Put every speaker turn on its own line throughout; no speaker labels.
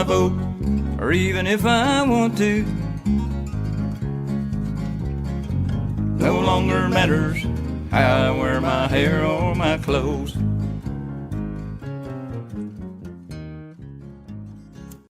vote, or even if I want to. No longer matters how I wear my hair or my clothes.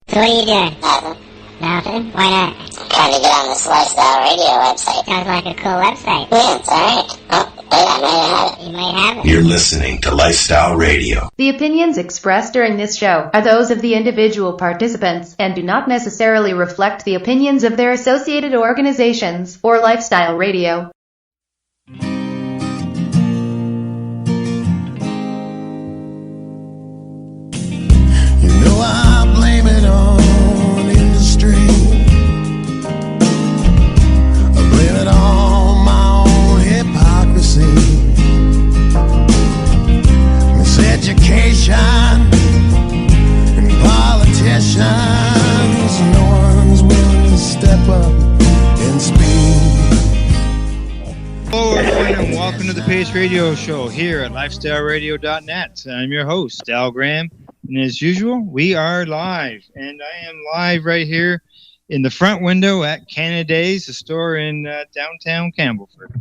So what are you doing?
Nothing.
Nothing? Why not?
I'm trying to get on this Lifestyle Radio website.
Sounds like a cool website.
Yeah, it's alright. Oh, wait, I might have it.
You might have it.
You're listening to Lifestyle Radio.
The opinions expressed during this show are those of the individual participants and do not necessarily reflect the opinions of their associated organizations or Lifestyle Radio.
I blame it on industry. I blame it on my own hypocrisy. Miseducation and politicians. No one's willing to step up and speak.
Hello everyone and welcome to the Pace Radio Show here at lifestyleradio.net. I'm your host, Al Graham. And as usual, we are live, and I am live right here in the front window at Canada Days, a store in downtown Campbellford.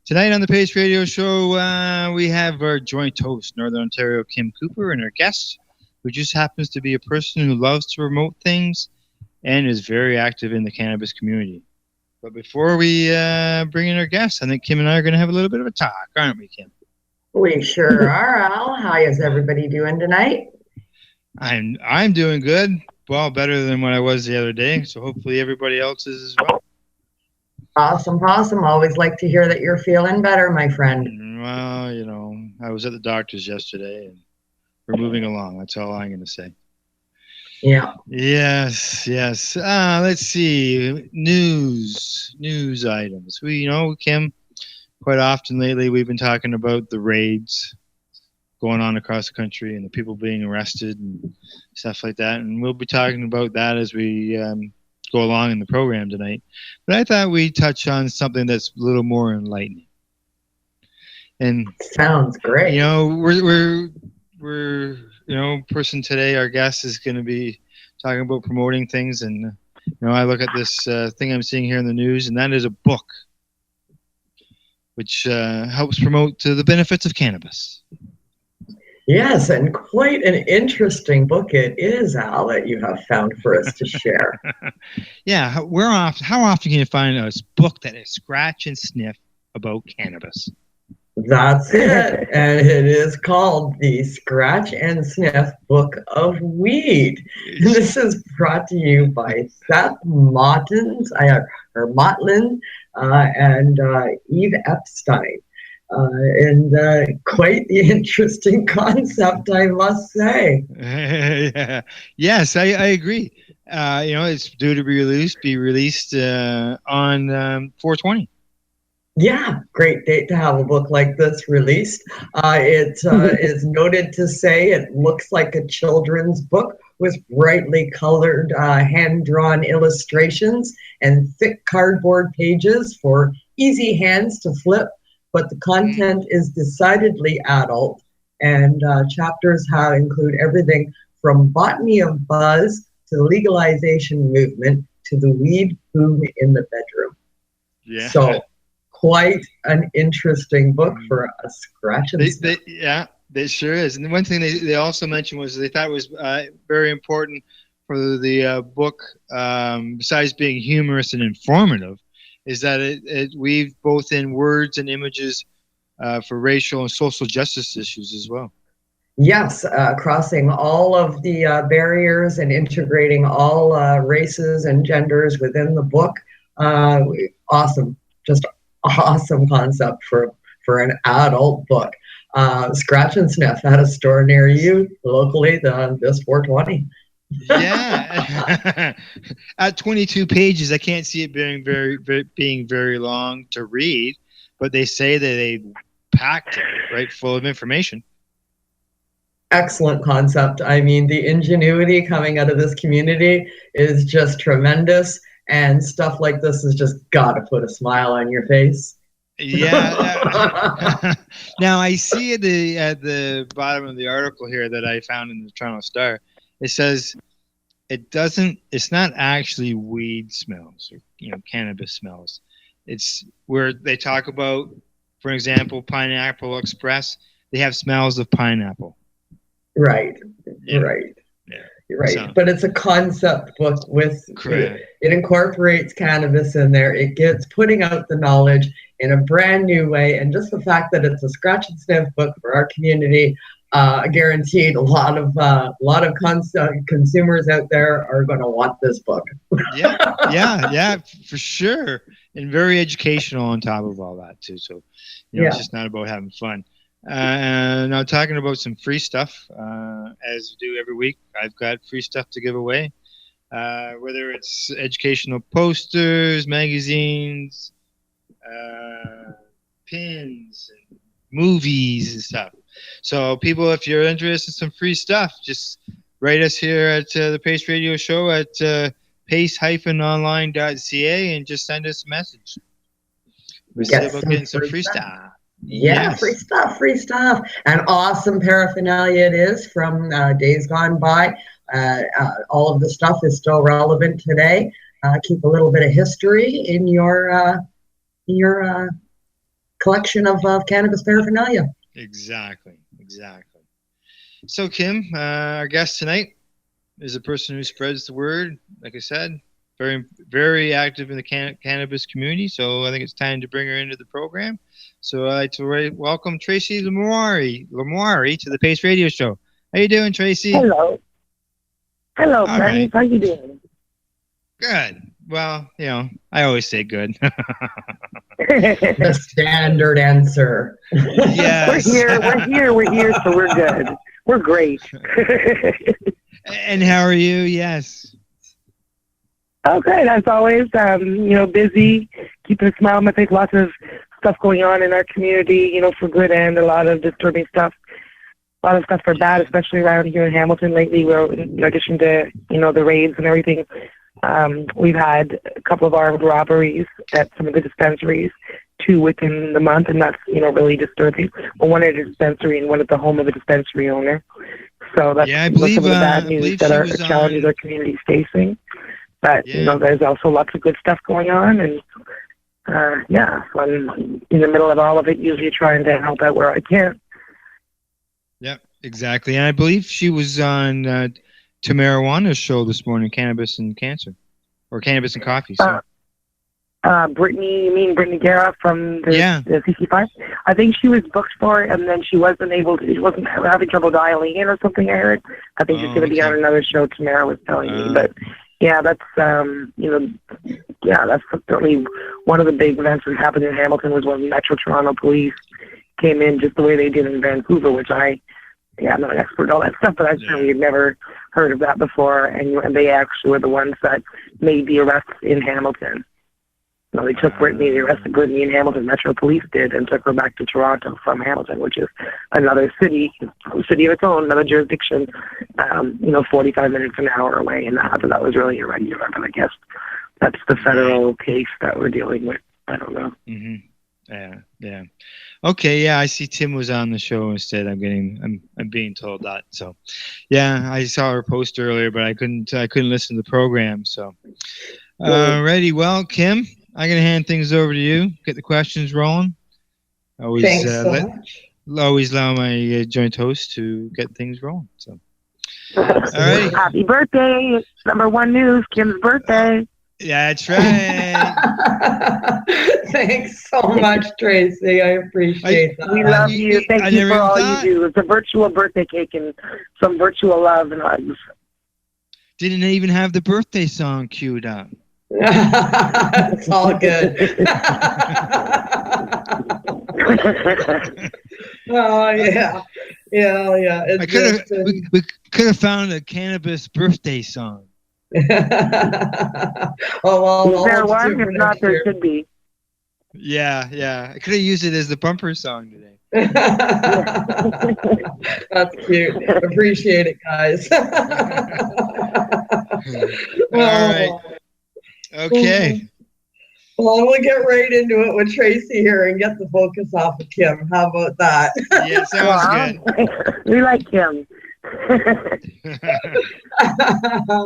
Tonight on the Pace Radio Show, we have our joint host, Northern Ontario Kim Cooper, and our guest, who just happens to be a person who loves to promote things and is very active in the cannabis community. But before we bring in our guest, I think Kim and I are going to have a little bit of a talk, aren't we, Kim?
We sure are, Al. How is everybody doing tonight?
I'm doing good. Well, better than what I was the other day. So hopefully everybody else is as well.
Awesome. Always like to hear that you're feeling better, my friend.
Well, you know, I was at the doctor's yesterday, and we're moving along. That's all I'm going to say.
Yeah.
Yes. Let's see. News items. Kim, quite often lately we've been talking about the raids going on across the country and the people being arrested and stuff like that. And we'll be talking about that as we go along in the program tonight. But I thought we'd touch on something that's a little more enlightening. And
sounds great.
You know, we're person today, our guest is going to be talking about promoting things. And, I look at this thing I'm seeing here in the news, and that is a book which helps promote the benefits of cannabis.
Yes, and quite an interesting book it is, Al, that you have found for us to share.
Yeah, how often can you find a book that is scratch and sniff about cannabis?
That's it, and it is called the Scratch and Sniff Book of Weed. This is brought to you by Seth Motlin and Eve Epstein. And quite the interesting concept, I must say.
Yeah. Yes, I agree. It's due to be released on 4/20.
Yeah, great date to have a book like this released. It is noted to say it looks like a children's book with brightly colored hand-drawn illustrations and thick cardboard pages for easy hands to flip. But the content is decidedly adult, and chapters include everything from botany of buzz to the legalization movement to the weed boom in the bedroom.
Yeah.
So quite an interesting book for a scratch and sniff.
It sure is. And one thing they also mentioned was they thought was very important for the book, besides being humorous and informative, is that it weaved both in words and images for racial and social justice issues as well.
Yes, crossing all of the barriers and integrating all races and genders within the book. Awesome, just awesome concept for an adult book. Scratch and Sniff at a store near you locally this 420.
Yeah. At 22 pages, I can't see it being very long to read, but they say that they packed it right full of information.
Excellent concept. I mean, the ingenuity coming out of this community is just tremendous, and stuff like this has just got to put a smile on your face.
Yeah. Now I see at the bottom of the article here that I found in the Toronto Star, it says it's not actually weed smells or cannabis smells. It's where they talk about, for example, Pineapple Express. They have smells of pineapple.
Right.
Yeah.
Right.
Yeah.
Right.
So,
but it's a concept book with
correct.
It incorporates cannabis in there. It gets putting out the knowledge in a brand new way, and just the fact that it's a scratch and sniff book for our community, guaranteed a lot of consumers out there are going to want this book.
yeah, for sure, and very educational on top of all that too. So, it's just not about having fun. Now talking about some free stuff, as we do every week, I've got free stuff to give away. Whether it's educational posters, magazines, pins, and movies and stuff. So people, if you're interested in some free stuff, just write us here at the Pace Radio Show at pace-online.ca and just send us a message. We're still about getting some free stuff.
Yeah, yes. Free stuff. And awesome paraphernalia it is from days gone by. All of the stuff is still relevant today. Keep a little bit of history in your collection of cannabis paraphernalia.
Exactly. So, Kim, our guest tonight is a person who spreads the word. Like I said, very, very active in the cannabis community. So I think it's time to bring her into the program. So I'd like to welcome Tracy Lamourie to the Pace Radio Show. How you doing, Tracy?
Hello, friends. Right. How you doing?
Good. Well, I always say good.
The standard answer.
Yes.
We're here, so we're good. We're great.
And how are you? Yes.
Oh, good. As always, busy, keeping a smile on my face. Lots of stuff going on in our community, for good and a lot of disturbing stuff. A lot of stuff for bad, especially around here in Hamilton lately, where in addition to, the raids and everything, we've had a couple of armed robberies at some of the dispensaries, 2 within the month, and that's, really disturbing. Well, one at a dispensary and one at the home of a dispensary owner. So that's some of the bad news that our challenges our community is facing. But, there's also lots of good stuff going on, and so I'm in the middle of all of it, usually trying to help out where I can.
Yep, exactly. And I believe she was on To Marijuana's show this morning, Cannabis and Cancer, or Cannabis and Coffee. So.
Brittany, you mean Brittany Guerra from the CC5? I think she was booked for it, and then she wasn't having trouble dialing in or something, I heard. I think she's going to be on another show, Tamara was telling me, but... Yeah, that's that's certainly one of the big events that happened in Hamilton was when Metro Toronto Police came in just the way they did in Vancouver, which I'm not an expert in all that stuff, but I certainly had never heard of that before, and they actually were the ones that made the arrests in Hamilton. They took Brittany, they arrested Brittany in Hamilton, Metro Police did, and took her back to Toronto from Hamilton, which is another city of its own, another jurisdiction, 45 minutes an hour away, and that was really irregular, but I guess that's the federal case that we're dealing with. I don't know.
Mm-hmm. Yeah. Okay, yeah, I see Tim was on the show instead. I'm being told that. So, yeah, I saw her post earlier, but I couldn't listen to the program. So, ready? Well, Kim, I'm gonna hand things over to you. Get the questions rolling.
Thanks so much.
Always allow my joint host to get things rolling. So, all right.
Happy birthday! Number 1 news, Kim's birthday.
Yeah, that's right.
Thanks so much, Tracy. I appreciate that.
We love you. Thank you for all you do. It's a virtual birthday cake and some virtual love and hugs.
Didn't even have the birthday song queued up.
It's all good. Oh yeah.
We could have found a cannabis birthday song.
Oh well.
Is there one? If not, there should be.
Yeah. I could have used it as the bumper song today.
That's cute. Appreciate it, guys.
All right. Okay.
Well, we'll get right into it with Tracy here and get the focus off of Kim. How about that?
Yeah, sounds good.
We like Kim.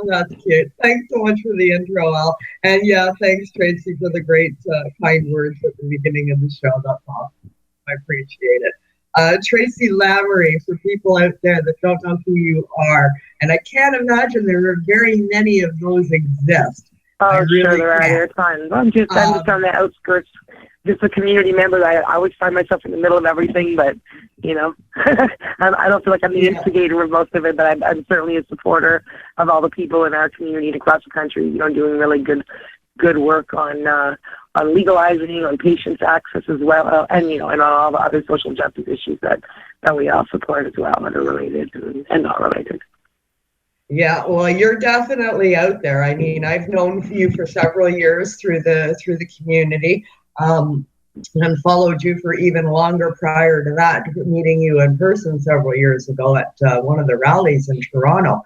That's cute. Thanks so much for the intro, Al. And yeah, thanks, Tracy, for the great, kind words at the beginning of the show. That's awesome. I appreciate it. Tracy Lamourie, for people out there that don't know who you are, and I can't imagine there are very many of those exist.
Oh,
really
sure, there are. There are tons. I'm just on the outskirts, just a community member. I always find myself in the middle of everything, but, you know, I don't feel like I'm the instigator of most of it, but I'm certainly a supporter of all the people in our community and across the country, you know, doing really good work on legalizing, on patients' access as well, and, you know, and on all the other social justice issues that we all support as well, that are related and not related.
Yeah, well, you're definitely out there. I mean, I've known you for several years through the community, and followed you for even longer prior to that, meeting you in person several years ago at one of the rallies in Toronto.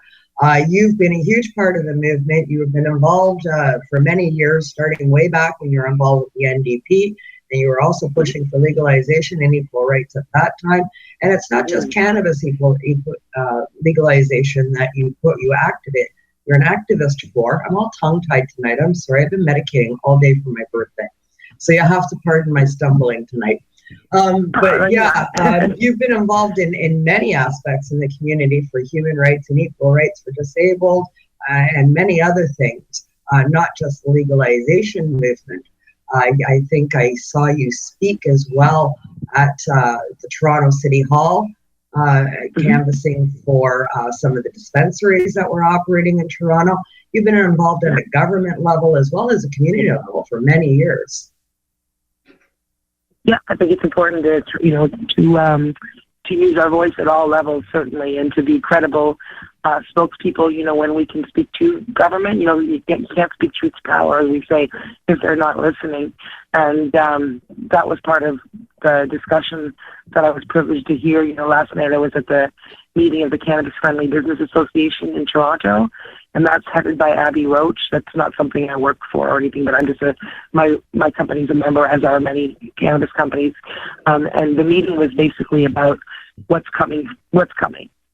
You've been a huge part of the movement. You have been involved for many years, starting way back when you were involved with the NDP, and you were also pushing for legalization and equal rights at that time. And it's not just cannabis legalization that you activate. You're an activist for. I'm all tongue-tied tonight. I'm sorry. I've been medicating all day for my birthday, so you have to pardon my stumbling tonight. But yeah, you've been involved in many aspects in the community for human rights and equal rights for disabled, and many other things, not just the legalization movement. I think I saw you speak as well at the Toronto City Hall, canvassing for some of the dispensaries that were operating in Toronto. You've been involved at a government level as well as a community level for many years.
Yeah, I think it's important to use our voice at all levels, certainly, and to be credible spokespeople, you know, when we can speak to government. You know, you can't speak truth to power, as we say, if they're not listening. And that was part of the discussion that I was privileged to hear. You know, last night I was at the meeting of the Cannabis Friendly Business Association in Toronto, and that's headed by Abby Roach. That's not something I work for or anything, but I'm just my company's a member, as are many cannabis companies. And the meeting was basically about what's coming,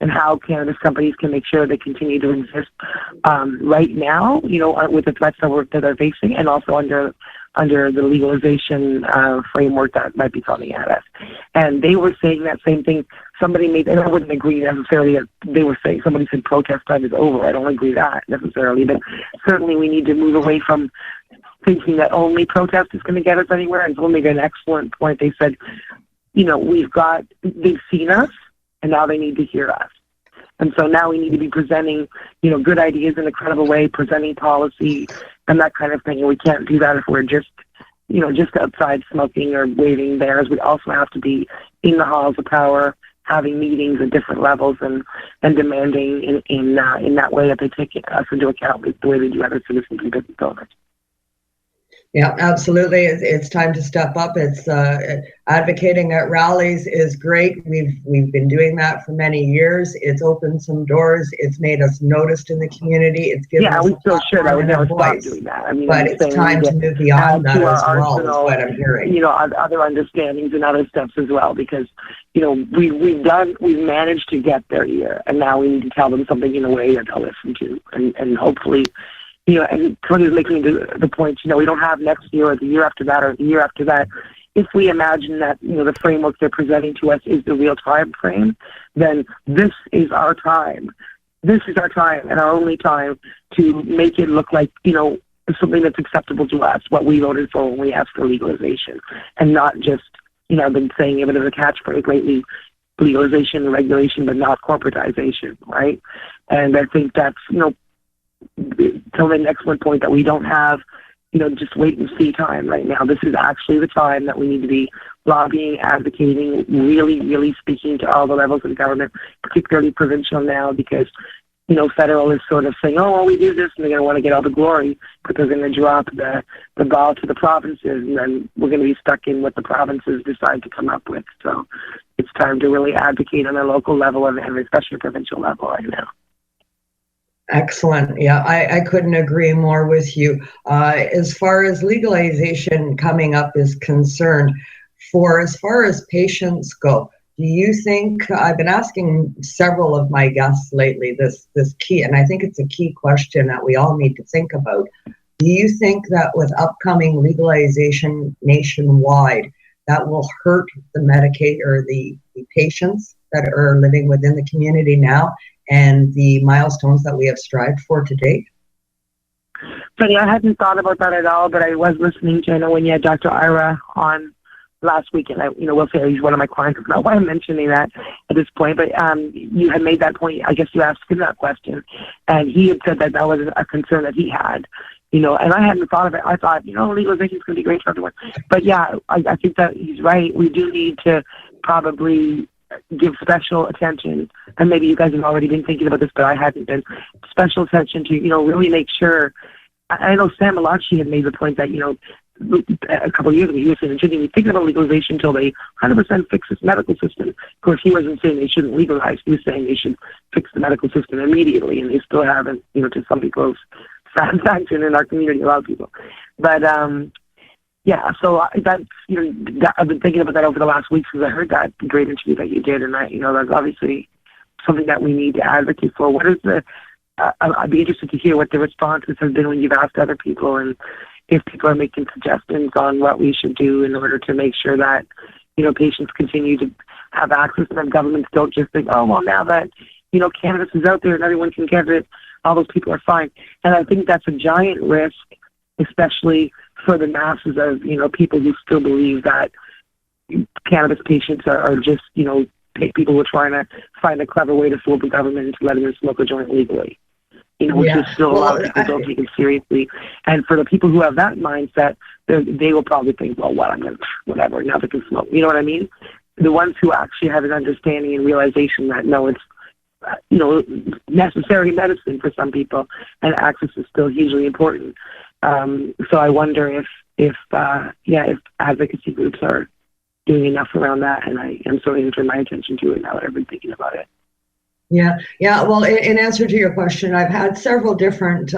and how cannabis companies can make sure they continue to exist right now, you know, with the threats that they're facing, and also under the legalization framework that might be coming at us. And they were saying that same thing. Somebody made, and I wouldn't agree necessarily that they were saying, somebody said protest time is over. I don't agree that necessarily, but certainly we need to move away from thinking that only protest is going to get us anywhere. And someone made an excellent point. They said, you know, they've seen us, and now they need to hear us. And so now we need to be presenting, you know, good ideas in a credible way, presenting policy and that kind of thing. And we can't do that if we're just outside smoking or waving banners. We also have to be in the halls of power, having meetings at different levels, and demanding in that way that they take us into account the way they do other citizens and business owners.
Yeah, absolutely. It's time to step up. It's advocating at rallies is great. We've been doing that for many years. It's opened some doors. It's made us noticed in the community. It's given us
we still should. I would never stop
voice.
doing that. I mean,
but it's time to move beyond that as well. Is what I'm hearing.
You know, other understandings and other steps as well, because you know we've managed to get their ear, and now we need to tell them something in a way that they'll listen to, and hopefully. You know, and Tony is making the point, you know, we don't have next year or the year after that or the year after that. If we imagine that, you know, the framework they're presenting to us is the real time frame, then this is our time. This is our time and our only time to make it look like, you know, something that's acceptable to us, what we voted for when we asked for legalization, and not just, you know, I've been saying it as a catchphrase lately, legalization and regulation, but not corporatization, right? And I think that's, you know, Tell an excellent point that we don't have, you know, just wait and see time right now. This is actually the time that we need to be lobbying, advocating, really, really speaking to all the levels of government, particularly provincial now, because, you know, federal is sort of saying, oh, well, we do this, and they're going to want to get all the glory, but they're going to drop the ball to the provinces, and then we're going to be stuck in what the provinces decide to come up with. So it's time to really advocate on a local level and especially provincial level right now.
Excellent. Yeah, I couldn't agree more with you. As far as legalization coming up is concerned, as far as patients go, Do you think, I've been asking several of my guests lately this key, and I think it's a key question that we all need to think about. Do you think that with upcoming legalization nationwide, that will hurt the Medicaid or the patients that are living within the community now and the milestones that we have strived for to date?
Funny, I hadn't thought about that at all, but I was listening to, I know when you had Dr. Ira on last week, and I, will say he's one of my clients. It's not why I'm mentioning that at this point, but you had made that point. I guess you asked him that question, and he had said that was a concern that he had, and I hadn't thought of it. I thought, legalization is going to be great for everyone. But yeah, I think that he's right. We do need to probably give special attention, and maybe you guys have already been thinking about this, but I hadn't been, special attention to, really make sure. I know Sam Malachi had made the point that, a couple of years ago, he was saying, shouldn't be thinking about legalization until they 100% fix this medical system. Of course, he wasn't saying they shouldn't legalize. He was saying they should fix the medical system immediately, and they still haven't, to some people's satisfaction in our community, a lot of people. But, yeah, so that's, I've been thinking about that over the last week since I heard that great interview that you did, and that, that's obviously something that we need to advocate for. What is I'd be interested to hear what the responses have been when you've asked other people, and if people are making suggestions on what we should do in order to make sure that, patients continue to have access, and that governments don't just think, oh, well, now that, cannabis is out there and everyone can get it, all those people are fine. And I think that's a giant risk, especially for the masses of, people who still believe that cannabis patients are just, people who are trying to find a clever way to fool the government into letting them smoke a joint legally. Which is still a lot of people don't take it seriously. And for the people who have that mindset, they will probably think, well, whatever, now they can smoke. You know what I mean? The ones who actually have an understanding and realization that, no, it's, necessary medicine for some people, and access is still hugely important. So I wonder if advocacy groups are doing enough around that, and I am certainly turning my attention to it now that I've been thinking about it.
Yeah. Well, in answer to your question, I've had several different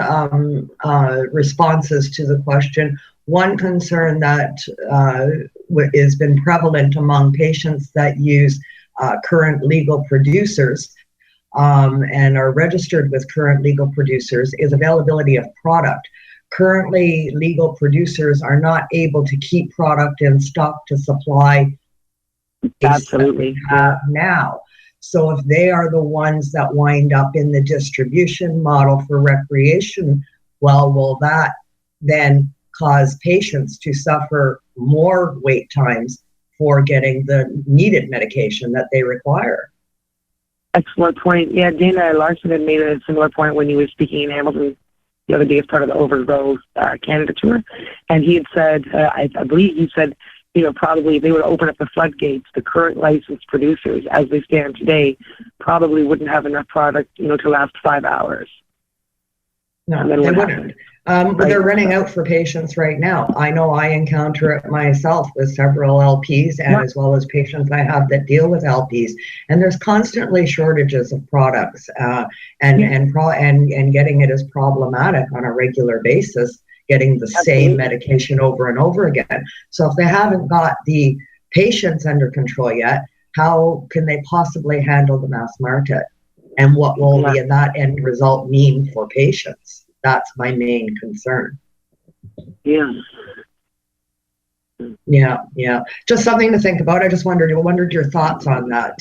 responses to the question. One concern that has been prevalent among patients that use current legal producers and are registered with current legal producers is availability of product. Currently, legal producers are not able to keep product in stock to supply.
Absolutely.
Now. So if they are the ones that wind up in the distribution model for recreation, well, will that then cause patients to suffer more wait times for getting the needed medication that they require?
Excellent point. Yeah, Dana Larson had made a similar point when he was speaking in Hamilton the other day as part of the Overgrow Canada tour. And he had said, I believe he said, probably if they would open up the floodgates, the current licensed producers, as they stand today, probably wouldn't have enough product, to last 5 hours.
No, they wouldn't. But they're running out for patients right now. I know I encounter it myself with several LPs, and as well as patients I have that deal with LPs. And there's constantly shortages of products, and getting it is problematic on a regular basis, getting the same medication over and over again. So if they haven't got the patients under control yet, how can they possibly handle the mass market? And what will that end result mean for patients? That's my main concern.
Yeah.
Just something to think about. I just wondered your thoughts on that.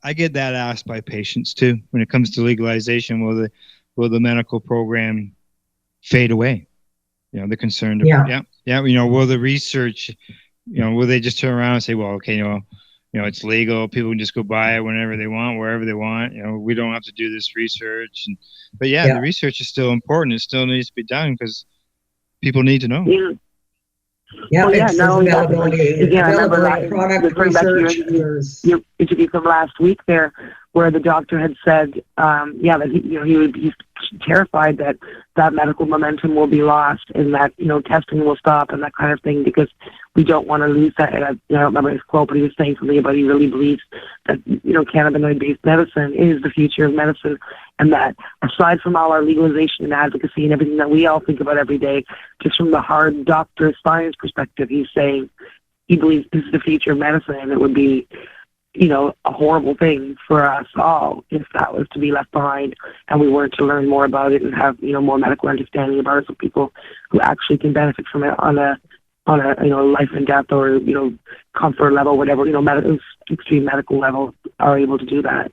I get that asked by patients too. When it comes to legalization, will the medical program fade away? They're concerned about, will the research, will they just turn around and say, well, okay, it's legal, people can just go buy it whenever they want, wherever they want, we don't have to do this research. But the research is still important. It still needs to be done because people need to know.
Availability product research.
Your interview from last week there, where the doctor had said, that he's terrified that medical momentum will be lost and that, testing will stop and that kind of thing, because we don't want to lose that. And I don't remember his quote, but he was saying something about he really believes that, cannabinoid-based medicine is the future of medicine, and that aside from all our legalization and advocacy and everything that we all think about every day, just from the hard doctor science perspective, he's saying he believes this is the future of medicine, and it would be, a horrible thing for us all if that was to be left behind and we weren't to learn more about it and have, more medical understanding about it, so people who actually can benefit from it on a life and death or, comfort level, whatever, extreme medical level are able to do that.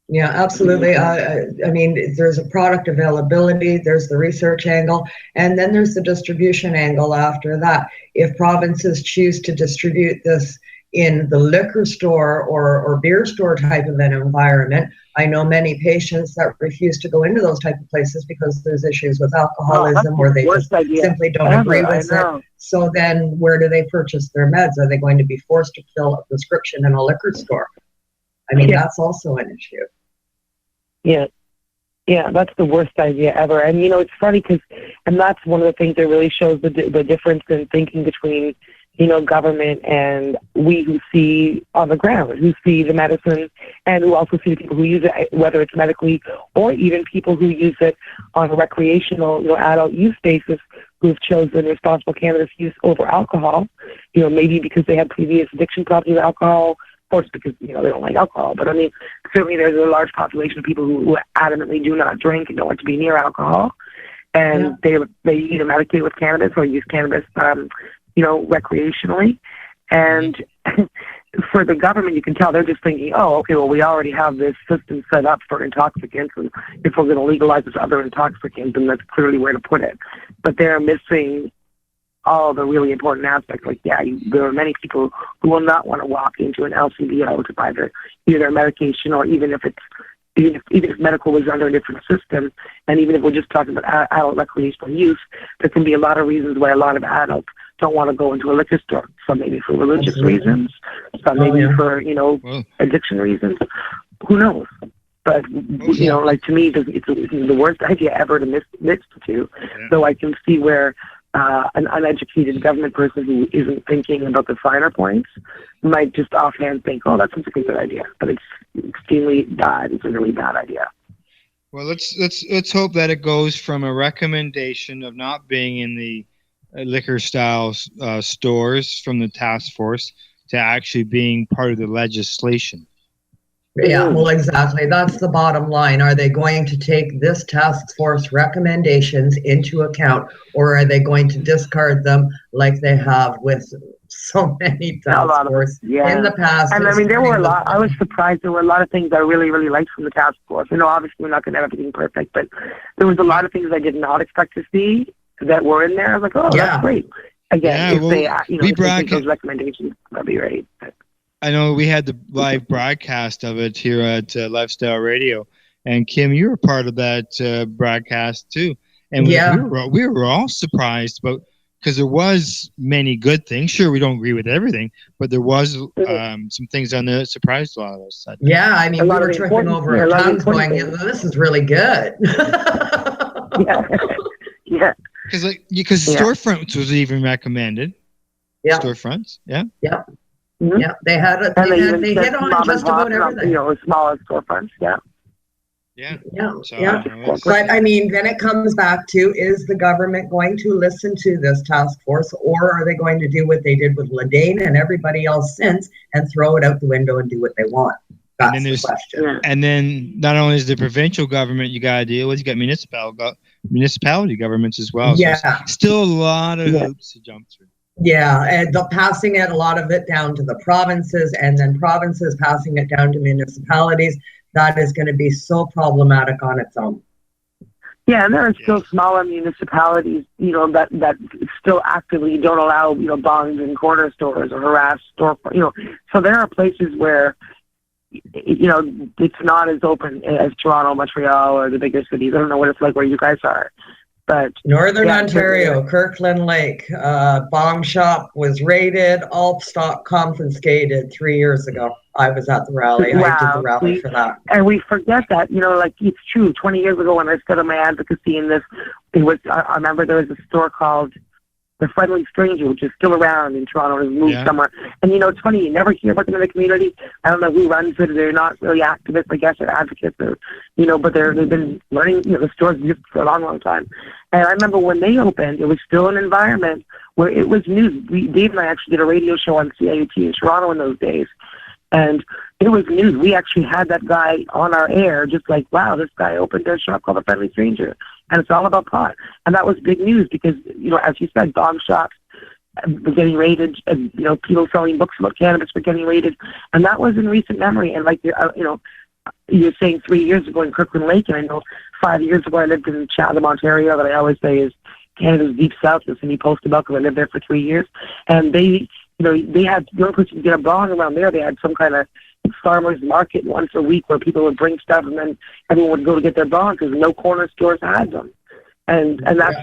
Yeah, absolutely. I mean, there's a product availability, there's the research angle, and then there's the distribution angle after that. If provinces choose to distribute this in the liquor store or beer store type of an environment, I know many patients that refuse to go into those type of places because there's issues with alcoholism or they just simply don't agree with it. So then where do they purchase their meds? Are they going to be forced to fill a prescription in a liquor store? I mean, that's also an issue.
Yeah, that's the worst idea ever. And, it's funny and that's one of the things that really shows the difference in thinking between, government and we who see on the ground, who see the medicine and who also see the people who use it, whether it's medically or even people who use it on a recreational, adult use basis, who've chosen responsible cannabis use over alcohol, maybe because they had previous addiction problems with alcohol, of course, because, they don't like alcohol. But, I mean, certainly there's a large population of people who adamantly do not drink and don't want to be near alcohol. And they either medicate with cannabis or use cannabis, recreationally. And for the government, you can tell they're just thinking, oh, okay, well, we already have this system set up for intoxicants. And if we're going to legalize this other intoxicant, then that's clearly where to put it. But they're missing all the really important aspects. Like, there are many people who will not want to walk into an LCBO to buy either their medication or even if medical was under a different system, and even if we're just talking about adult recreational use, there can be a lot of reasons why a lot of adults don't want to go into a liquor store. Some maybe for religious reasons, some maybe for, addiction reasons. Who knows? But, like to me, it's the worst idea ever to mix the two. Though I can see where an uneducated government person who isn't thinking about the finer points might just offhand think, oh, that sounds like a good idea. But it's extremely bad. It's a really bad idea.
Well, let's hope that it goes from a recommendation of not being in the liquor style stores from the task force to actually being part of the legislation.
Yeah, well, exactly. That's the bottom line. Are they going to take this task force recommendations into account, or are they going to discard them like they have with so many task force in the past?
And I mean, there were a lot. I was surprised. There were a lot of things I really, really liked from the task force. Obviously, we're not going to have everything perfect, but there was a lot of things I did not expect to see that were in there. I was like, oh, that's great. Again, if they take those recommendations, that'd be great.
I know we had the live broadcast of it here at Lifestyle Radio, and Kim, you were part of that broadcast too. And we were all surprised because there was many good things. Sure, we don't agree with everything, but there was some things on there that surprised a lot of us.
Yeah, I mean, we were tripping over our tongues going, this is really good.
Yeah.
Because storefronts was even recommended.
Yeah.
Storefronts, yeah.
Yeah. Mm-hmm. Yeah, they hit on just about everything.
Smaller storefronts,
Yeah.
But I mean, then it comes back to, is the government going to listen to this task force, or are they going to do what they did with Ladane and everybody else since and throw it out the window and do what they want? That's the question.
Yeah. And then not only is the provincial government you got to deal with, you got municipality governments as well.
Yeah.
So still a lot of hoops to jump through.
Yeah, and passing it, a lot of it down to the provinces, and then provinces passing it down to municipalities. That is going to be so problematic on its own.
Yeah, and there are still smaller municipalities, that still actively don't allow, bonds in corner stores or harass storefront, So there are places where, it's not as open as Toronto, Montreal, or the bigger cities. I don't know what it's like where you guys are. But
Northern Ontario, Kirkland Lake, bomb shop was raided, all stock confiscated 3 years ago. I was at the rally.
Wow.
I did the rally for that.
And we forget that, it's true. 20 years ago when I stood on my advocacy in this, I remember there was a store called the Friendly Stranger, which is still around in Toronto, has moved somewhere. And, it's funny, you never hear about them in the community. I don't know who runs it. They're not really activists, I guess, or advocates, or, but they've been running, the stores for a long, long time. And I remember when they opened, it was still an environment where it was news. Dave and I actually did a radio show on CIUT in Toronto in those days. And it was news. We actually had that guy on our air, just like, wow, this guy opened a shop called The Friendly Stranger. And it's all about pot. And that was big news because, as you said, dog shops were getting raided, and, people selling books about cannabis were getting raided. And that was in recent memory. And like, you're saying 3 years ago in Kirkland Lake, and I know 5 years ago I lived in Chatham, Ontario, that I always say is Canada's deep south, the city post about, because I lived there for 3 years. And they had, the only place you could get a bong around there, they had some kind of farmers market once a week where people would bring stuff and then everyone would go to get their bongs because no corner stores had them. And that's,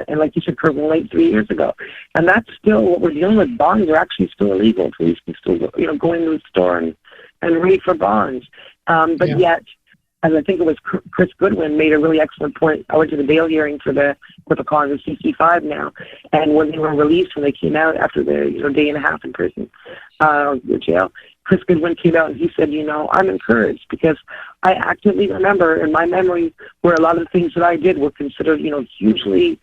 and like you said, Kirkland Lake 3 years ago. And that's still what we're dealing with. Bongs are actually still illegal. Police can still, go into the store and raid for bongs. But yet, as I think it was Chris Goodwin made a really excellent point. I went to the bail hearing for what they're calling the CC5 now. And when they were released, when they came out after the day and a half in prison, the jail, Chris Goodwin came out and he said, I'm encouraged because I actively remember in my memory where a lot of the things that I did were considered, hugely,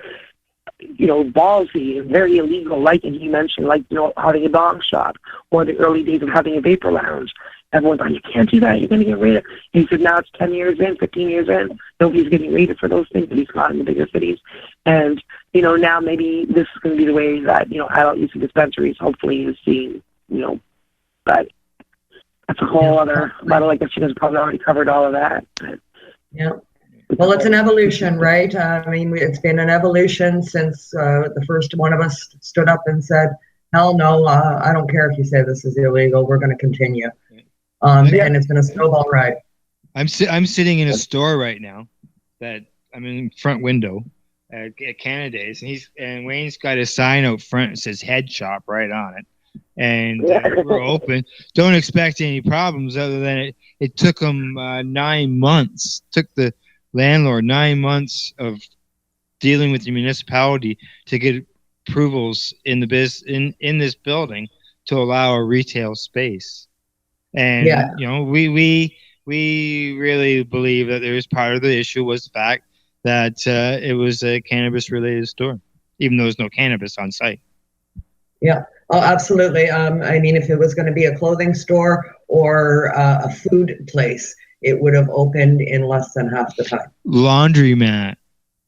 ballsy and very illegal, like, and he mentioned, like, having a dog shop or the early days of having a vapor lounge. Everyone's like, you can't do that, you're going to get raided. And he said, now it's 10 years in, 15 years in, nobody's getting raided for those things, at least not in the bigger cities. And, now maybe this is going to be the way that, adult use dispensaries hopefully is seen, but that's a whole other battle. I guess you guys probably already covered all of that.
Yeah. Well, it's an evolution, right? It's been an evolution since the first one of us stood up and said, hell no, I don't care if you say this is illegal. We're going to continue. And it's been a snowball ride.
I'm sitting in a store right now that I'm in front window at Canada's, and Wayne's got a sign out front that says head shop right on it. And we're open. Don't expect any problems other than it took them 9 months. Took the landlord 9 months of dealing with the municipality to get approvals in this building to allow a retail space. And we really believe that there was part of the issue was the fact that it was a cannabis related store, even though there's no cannabis on site.
Yeah. Oh, absolutely. If it was going to be a clothing store or a food place, it would have opened in less than half the time.
Laundromat.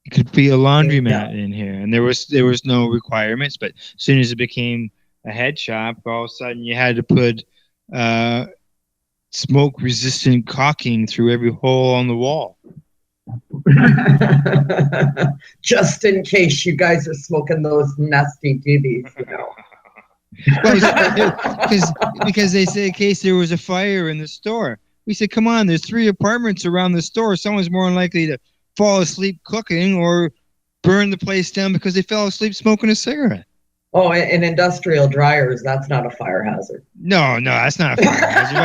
It could be a laundromat in here, and there was no requirements. But as soon as it became a head shop, all of a sudden you had to put smoke-resistant caulking through every hole on the wall.
Just in case you guys are smoking those nasty dibbies,
because they say in case there was a fire in the store. We said, come on, there's 3 apartments around the store. Someone's more likely to fall asleep cooking or burn the place down because they fell asleep smoking a cigarette.
Oh, and industrial dryers, that's not a fire hazard.
No, that's not a fire hazard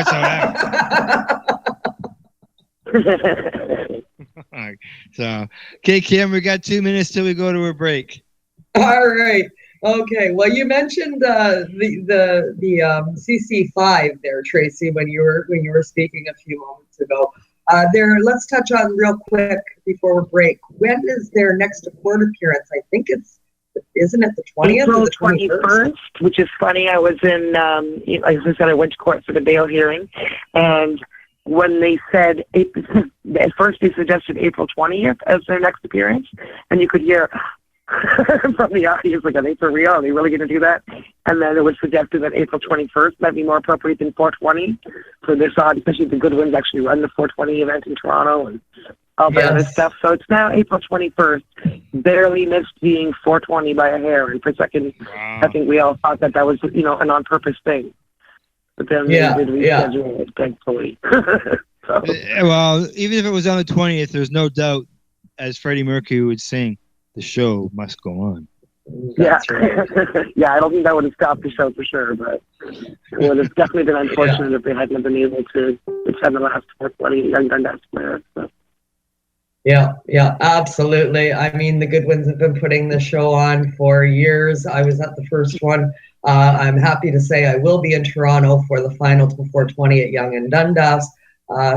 whatsoever. So, okay, Kim, we got 2 minutes till we go to a break.
All right. Okay. Well, you mentioned the CC5 there, Tracy, when you were speaking a few moments ago. Let's touch on real quick before we break. When is their next court appearance? I think isn't it the 20th
April
or the
21st, which is funny. I was in, like I said, I went to court for the bail hearing, and when they said, at first they suggested April 20th as their next appearance, and you could hear from the audience, like, are they for real? Are they really going to do that? And then it was suggested that April 21st might be more appropriate than 420 for this odd, especially the Goodwins actually run the 420 event in Toronto and all that other stuff. So it's now April 21st, barely missed being 420 by a hair. And for a second, I think we all thought that was, an on-purpose thing. But then we did reschedule it, thankfully. So.
Well, even if it was on the 20th, there's no doubt, as Freddie Mercury would sing, the show must go on.
That's right.
Yeah, I don't think that would have stopped the show for sure, but it would have definitely been unfortunate if they hadn't been able to attend the last 420 Young Dundas Square. So.
Yeah, absolutely. I mean, the Goodwins have been putting the show on for years. I was at the first one. I'm happy to say I will be in Toronto for the final to 420 at Yonge and Dundas,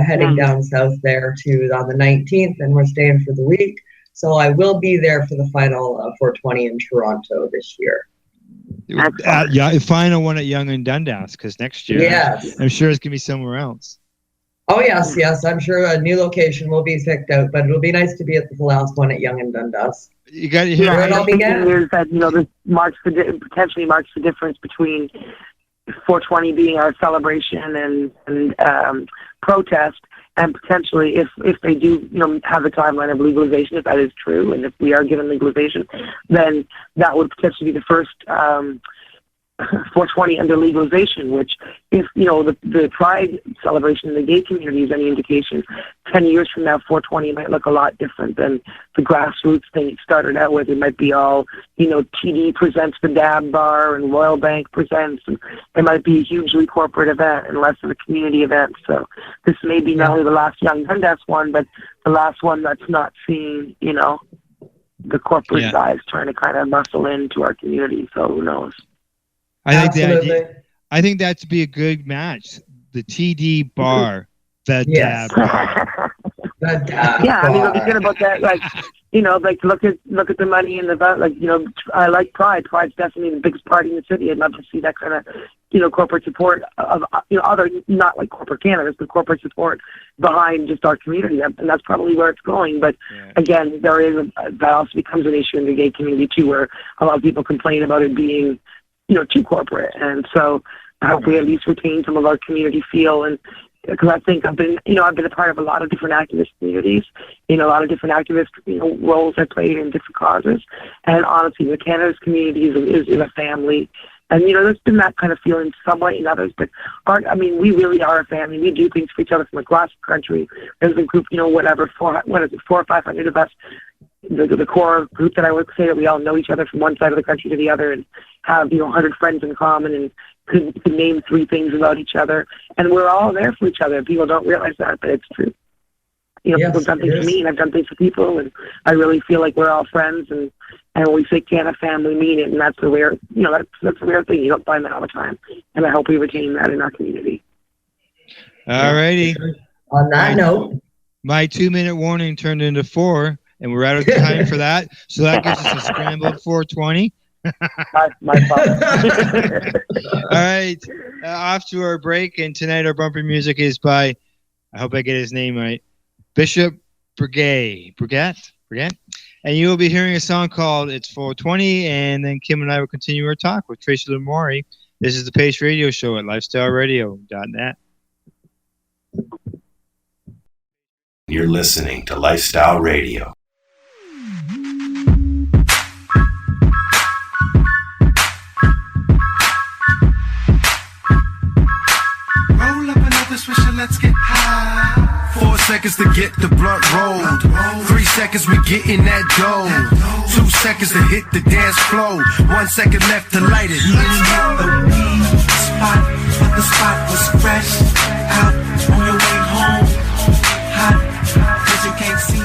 heading down south there to on the 19th, and we're staying for the week. So I will be there for the final 420 in Toronto this year.
Final one at Yonge and Dundas, because next year,
yes.
I'm sure it's going to be somewhere else.
Oh, yes. I'm sure a new location will be picked out, but it'll be nice to be at the last one at Yonge and Dundas.
You got to
hear it all began. Is that, this potentially marks the difference between 420 being our celebration and protest, and potentially if they do, have the timeline of legalization, if that is true, and if we are given legalization, then that would potentially be the first 420 under legalization, which if, the Pride celebration in the gay community is any indication, 10 years from now, 420 might look a lot different than the grassroots thing it started out with. It might be all, TD presents the Dab Bar and Royal Bank presents, and it might be a hugely corporate event and less of a community event. So this may be not only the last Yonge Dundas one, but the last one that's not seeing, the corporate guys trying to kind of muscle into our community. So who knows?
I think that'd be a good match. The TD bar, the Dab bar.
The Dab
bar. I mean, what's good about that? Look at the money in the vote. I like Pride. Pride's definitely the biggest party in the city. I'd love to see that kind of, corporate support of, other, not like corporate cannabis, but corporate support behind just our community. And that's probably where it's going. But again, that also becomes an issue in the gay community too, where a lot of people complain about it being, too corporate. And so I hope we at least retain some of our community feel. And because I think I've been a part of a lot of different activist communities, a lot of different activist, roles I played in different causes. And honestly, the cannabis community is a family. And, there's been that kind of feeling somewhat in others, but we really are a family. We do things for each other from across the country. There's a group, 400 or 500 of us, the core group that I would say that we all know each other from one side of the country to the other and have, 100 friends in common and could name 3 things about each other. And we're all there for each other. People don't realize that, but it's true. People have done things for me and I've done things for people, and I really feel like we're all friends, and when we say Canna family, mean it, and that's a rare, that's a rare thing. You don't find that all the time, and I hope we retain that in our community.
All righty.
On that note,
my 2-minute warning turned into 4, and we're out of time for that. So that gives us a scrambled 420.
My fault.
All right, off to our break, and tonight our bumper music is by, I hope I get his name right, Bishop Brigette. And you will be hearing a song called It's 420, and then Kim and I will continue our talk with Tracy Lamourie. This is the Pace Radio Show at lifestyleradio.net.
You're listening to Lifestyle Radio.
Roll up another swisher, let's get high. 4 seconds to get the blunt rolled. 3 seconds we getting that dough. 2 seconds to hit the dance floor. 1 second left to light it.
Let's hit the weed spot, but the spot was fresh. Out on your way home, hot, 'cause you can't see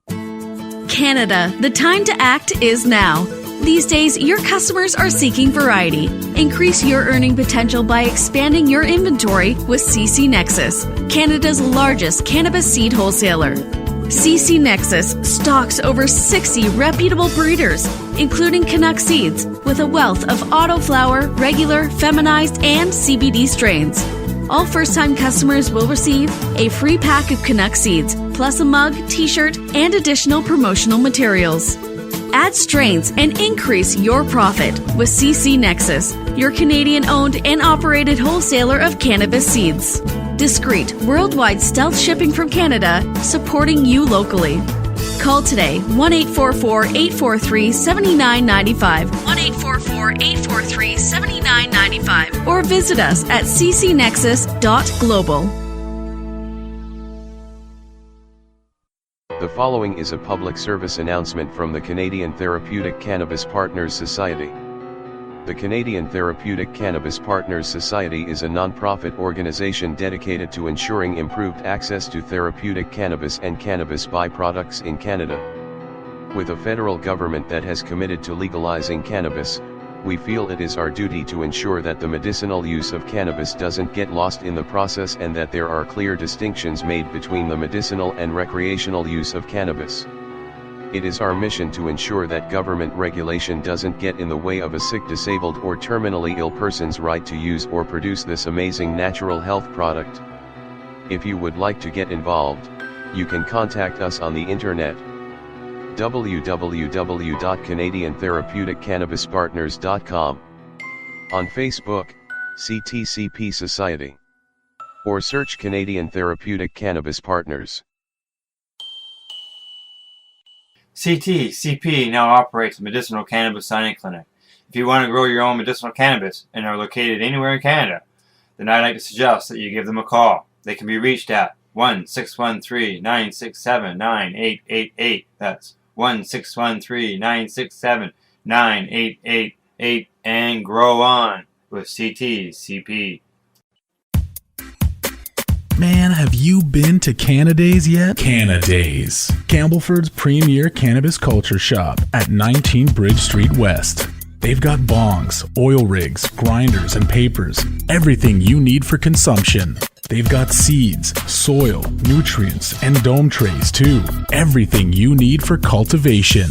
nobody.
Canada, the time to act is now. These days, your customers are seeking variety. Increase your earning potential by expanding your inventory with CC Nexus, Canada's largest cannabis seed wholesaler. CC Nexus stocks over 60 reputable breeders, including Canuck seeds, with a wealth of autoflower, regular, feminized, and CBD strains. All first-time customers will receive a free pack of Canuck seeds, plus a mug, t-shirt, and additional promotional materials. Add strains and increase your profit with CC Nexus, your Canadian-owned and operated wholesaler of cannabis seeds. Discreet, worldwide stealth shipping from Canada, supporting you locally. Call today, 1-844-843-7995, 1-844-843-7995, or visit us at ccnexus.global.
The following is a public service announcement from the Canadian Therapeutic Cannabis Partners Society. The Canadian Therapeutic Cannabis Partners Society is a non-profit organization dedicated to ensuring improved access to therapeutic cannabis and cannabis byproducts in Canada. With a federal government that has committed to legalizing cannabis, we feel it is our duty to ensure that the medicinal use of cannabis doesn't get lost in the process and that there are clear distinctions made between the medicinal and recreational use of cannabis. It is our mission to ensure that government regulation doesn't get in the way of a sick, disabled, or terminally ill person's right to use or produce this amazing natural health product. If you would like to get involved, you can contact us on the internet. www.canadiantherapeuticCannabisPartners.com, on Facebook, CTCP Society, or search Canadian Therapeutic Cannabis Partners.
CTCP now operates a medicinal cannabis signing clinic. If you want to grow your own medicinal cannabis and are located anywhere in Canada, then I'd like to suggest that you give them a call. They can be reached at 1-613-967-9888. That's 1-613-967-9888, and grow on with CTCP.
Man, have you been to Canadays yet? Canadays, Campbellford's premier cannabis culture shop at 19 Bridge Street West. They've got bongs, oil rigs, grinders, and papers. Everything you need for consumption. They've got seeds, soil, nutrients, and dome trays too. Everything you need for cultivation.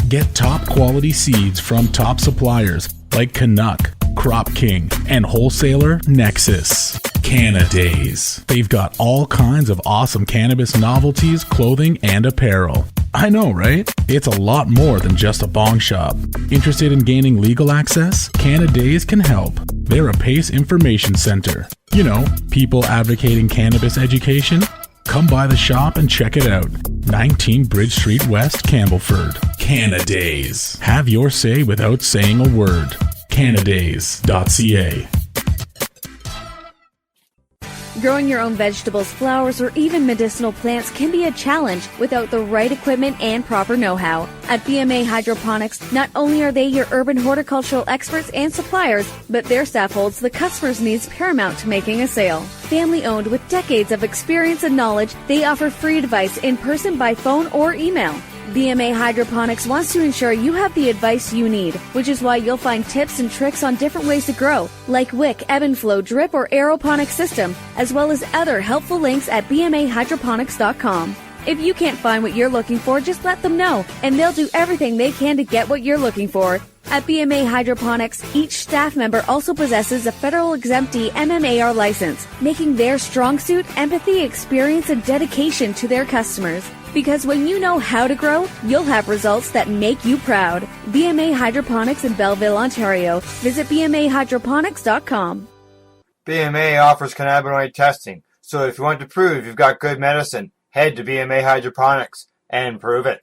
Get top quality seeds from top suppliers like Canuck, Crop King, and wholesaler Nexus. Canadays. They've got all kinds of awesome cannabis novelties, clothing, and apparel. I know, right? It's a lot more than just a bong shop. Interested in gaining legal access? Canadays can help. They're a PACE information center. You know, people advocating cannabis education. Come by the shop and check it out. 19 Bridge Street West, Campbellford. Canadays. Have your say without saying a word. Canadays.ca.
Growing your own vegetables, flowers, or even medicinal plants can be a challenge without the right equipment and proper know-how. At BMA Hydroponics, not only are they your urban horticultural experts and suppliers, but their staff holds the customer's needs paramount to making a sale. Family-owned with decades of experience and knowledge, they offer free advice in person, by phone, or email. BMA Hydroponics wants to ensure you have the advice you need, which is why you'll find tips and tricks on different ways to grow, like wick, ebb and flow, drip, or aeroponic system, as well as other helpful links at bmahydroponics.com. If you can't find what you're looking for, just let them know, and they'll do everything they can to get what you're looking for. At BMA Hydroponics, each staff member also possesses a federal exemptee MMAR license, making their strong suit empathy, experience, and dedication to their customers. Because when you know how to grow, you'll have results that make you proud. BMA Hydroponics in Belleville, Ontario. Visit bmahydroponics.com.
BMA offers cannabinoid testing, so if you want to prove you've got good medicine, head to BMA Hydroponics and prove it.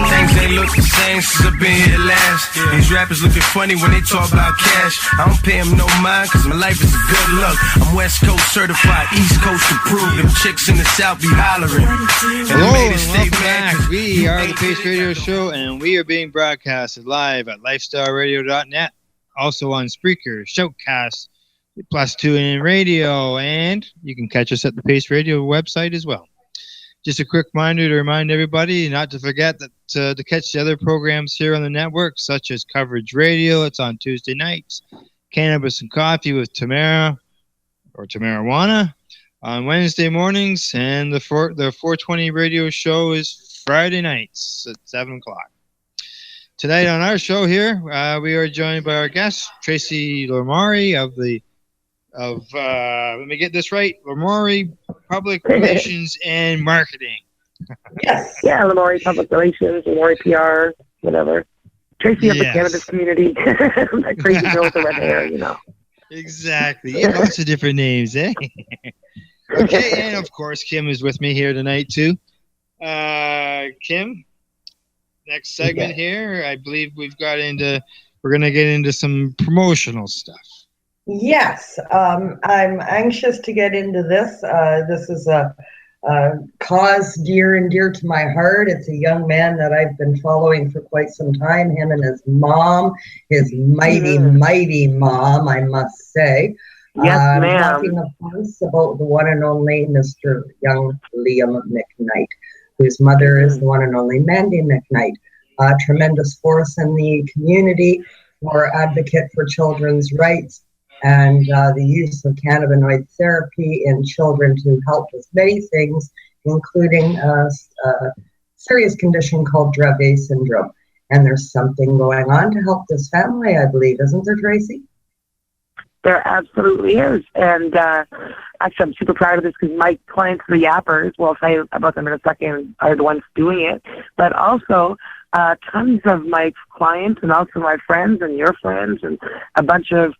Things ain't look the same since I've been here last. These rappers looking funny when they talk about cash. I don't pay them no mind cause my life is a good luck. I'm West Coast certified, East Coast approved. Them chicks in the South be hollering.
Hello and welcome back. We are the Pace Radio Show, and we are being broadcasted live at lifestyleradio.net, also on Spreaker, Shoutcast, Plus TuneIn Radio, and you can catch us at the Pace Radio website as well. Just a quick reminder to remind everybody not to forget that to catch the other programs here on the network, such as Coverage Radio. It's on Tuesday nights. Cannabis and Coffee with Tamara or Tamarawana on Wednesday mornings, and the 420 radio show is Friday nights at 7 o'clock. Tonight on our show here, we are joined by our guest, Tracy Lamourie let me get this right, Lamourie Public Relations and Marketing.
Yes.
Yeah, Lamourie Public Relations, Lamourie PR, whatever. Tracy of the cannabis community. That crazy girl with the red hair, you know.
Exactly. Yeah, lots of different names, eh? Okay, and of course, Kim is with me here tonight, too. Kim, next segment here, I believe we're going to get into some promotional stuff.
Yes, I'm anxious to get into this. This is a cause dear and dear to my heart. It's a young man that I've been following for quite some time, him and his mom, his mighty mom, I must say.
Yes, ma'am.
Talking, of course, about the one and only Mr. Young Liam McKnight, whose mother is the one and only Mandy McKnight. A tremendous force in the community for advocate for children's rights and the use of cannabinoid therapy in children to help with many things, including a serious condition called Dravet syndrome. And there's something going on to help this family, I believe, isn't there, Tracy?
There absolutely is. And actually, I'm super proud of this because my clients, the Yappers, well, I'll tell you about them in a second, are the ones doing it. But also, tons of my clients and also my friends and your friends and a bunch of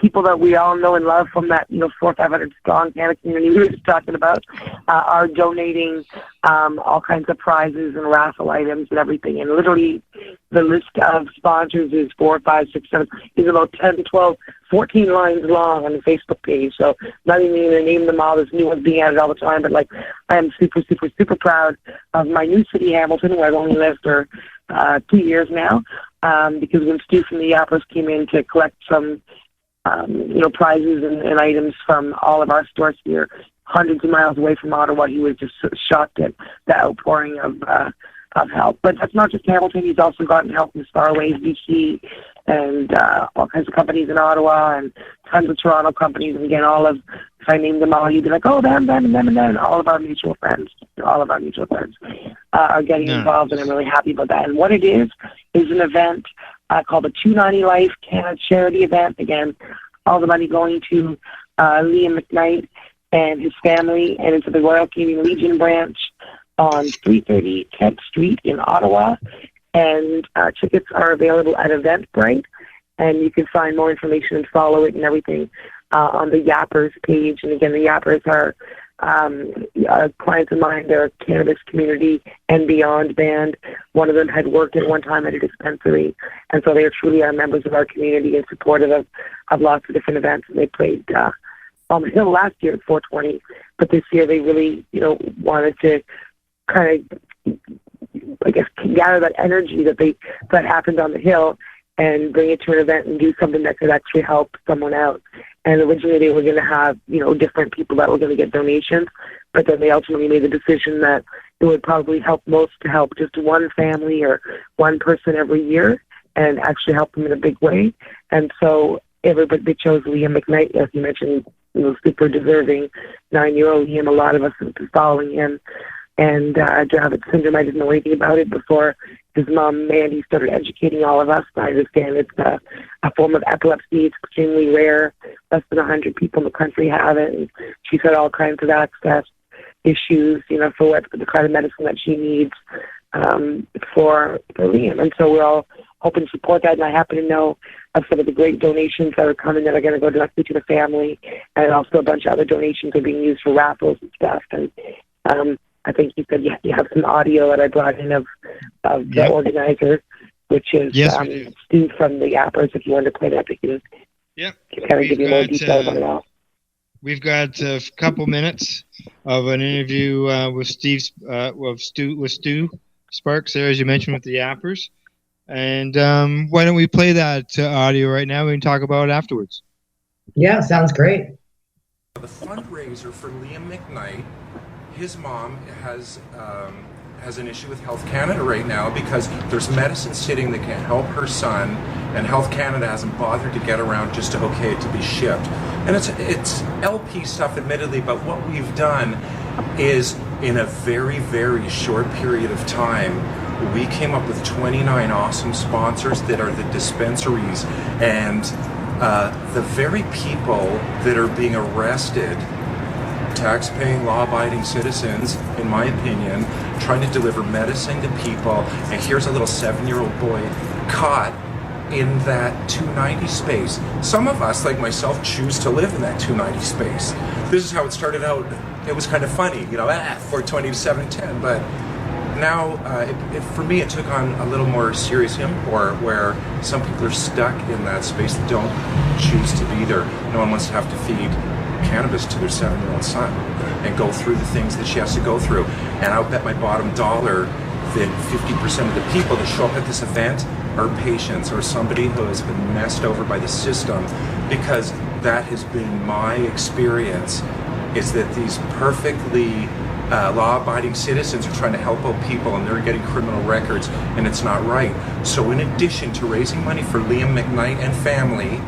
people that we all know and love from that, 400 or 500 strong Canada community we were just talking about, are donating all kinds of prizes and raffle items and everything. And literally, the list of sponsors is 4, 5, 6, 7, is about 10, 12, 14 lines long on the Facebook page. So not even going to name them all. There's new ones being added all the time. But I am super, super, super proud of my new city, Hamilton, where I've only lived for 2 years now. Because when Stu from the Yappers came in to collect some prizes and items from all of our stores here, hundreds of miles away from Ottawa, he was just shocked at the outpouring of help. But that's not just Hamilton. He's also gotten help from Starways, BC, and all kinds of companies in Ottawa, and tons of Toronto companies. And again, all of, if I named them all, you'd be like, oh, them, and all of our mutual friends are getting involved, and I'm really happy about that. And what it is an event called the 290 Life Canada Charity Event. Again, all the money going to Liam McKnight and his family, and into the Royal Canadian Legion branch on 330 10th Street in Ottawa. And tickets are available at Eventbrite, and you can find more information and follow it and everything on the Yappers page. And again, the Yappers are clients of mine. They're a cannabis community and beyond band. One of them had worked at one time at a dispensary, and so they truly are members of our community and supportive of lots of different events. And they played on the Hill last year at 420, but this year they really, wanted to kind of, I guess, gather that energy that happened on the Hill and bring it to an event and do something that could actually help someone out. And originally they were going to have, different people that were going to get donations, but then they ultimately made the decision that it would probably help most to help just one family or one person every year and actually help them in a big way. And so everybody, they chose Liam McKnight, as you mentioned, super deserving 9-year-old Liam. A lot of us have been following him. And Dravet syndrome, I didn't know anything about it before his mom, Mandy, started educating all of us. I understand it's a form of epilepsy. It's extremely rare. Less than 100 people in the country have it. And she's had all kinds of access issues, for the kind of medicine that she needs for Liam. And so we're all hoping to support that. And I happen to know of some of the great donations that are coming that are going to go directly to the family. And also a bunch of other donations are being used for raffles and stuff. And I think you said you have some audio that I brought in of the organizer, which is Stu from the Yappers. If you want to play that, because can kind of give you more detail about it all.
We've got a couple minutes of an interview with Stu Sparks there, as you mentioned, with the Yappers. And why don't we play that audio right now? We can talk about it afterwards.
Yeah, sounds great.
The fundraiser for Liam McKnight. His mom has an issue with Health Canada right now because there's medicine sitting that can help her son, and Health Canada hasn't bothered to get around just to okay it to be shipped. And it's LP stuff, admittedly, but what we've done is, in a very, very short period of time, we came up with 29 awesome sponsors that are the dispensaries and the very people that are being arrested, tax-paying, law-abiding citizens, in my opinion, trying to deliver medicine to people. And here's a little 7-year-old boy caught in that 290 space. Some of us, like myself, choose to live in that 290 space. This is how it started out. It was kind of funny, 420 to 710, but now, for me, it took on a little more serious import where some people are stuck in that space that don't choose to be there. No one wants to have to feed cannabis to their 7-year-old son and go through the things that she has to go through. And I'll bet my bottom dollar that 50% of the people that show up at this event are patients or somebody who has been messed over by the system, because that has been my experience, is that these perfectly law-abiding citizens are trying to help out people and they're getting criminal records, and it's not right. So in addition to raising money for Liam McKnight and family,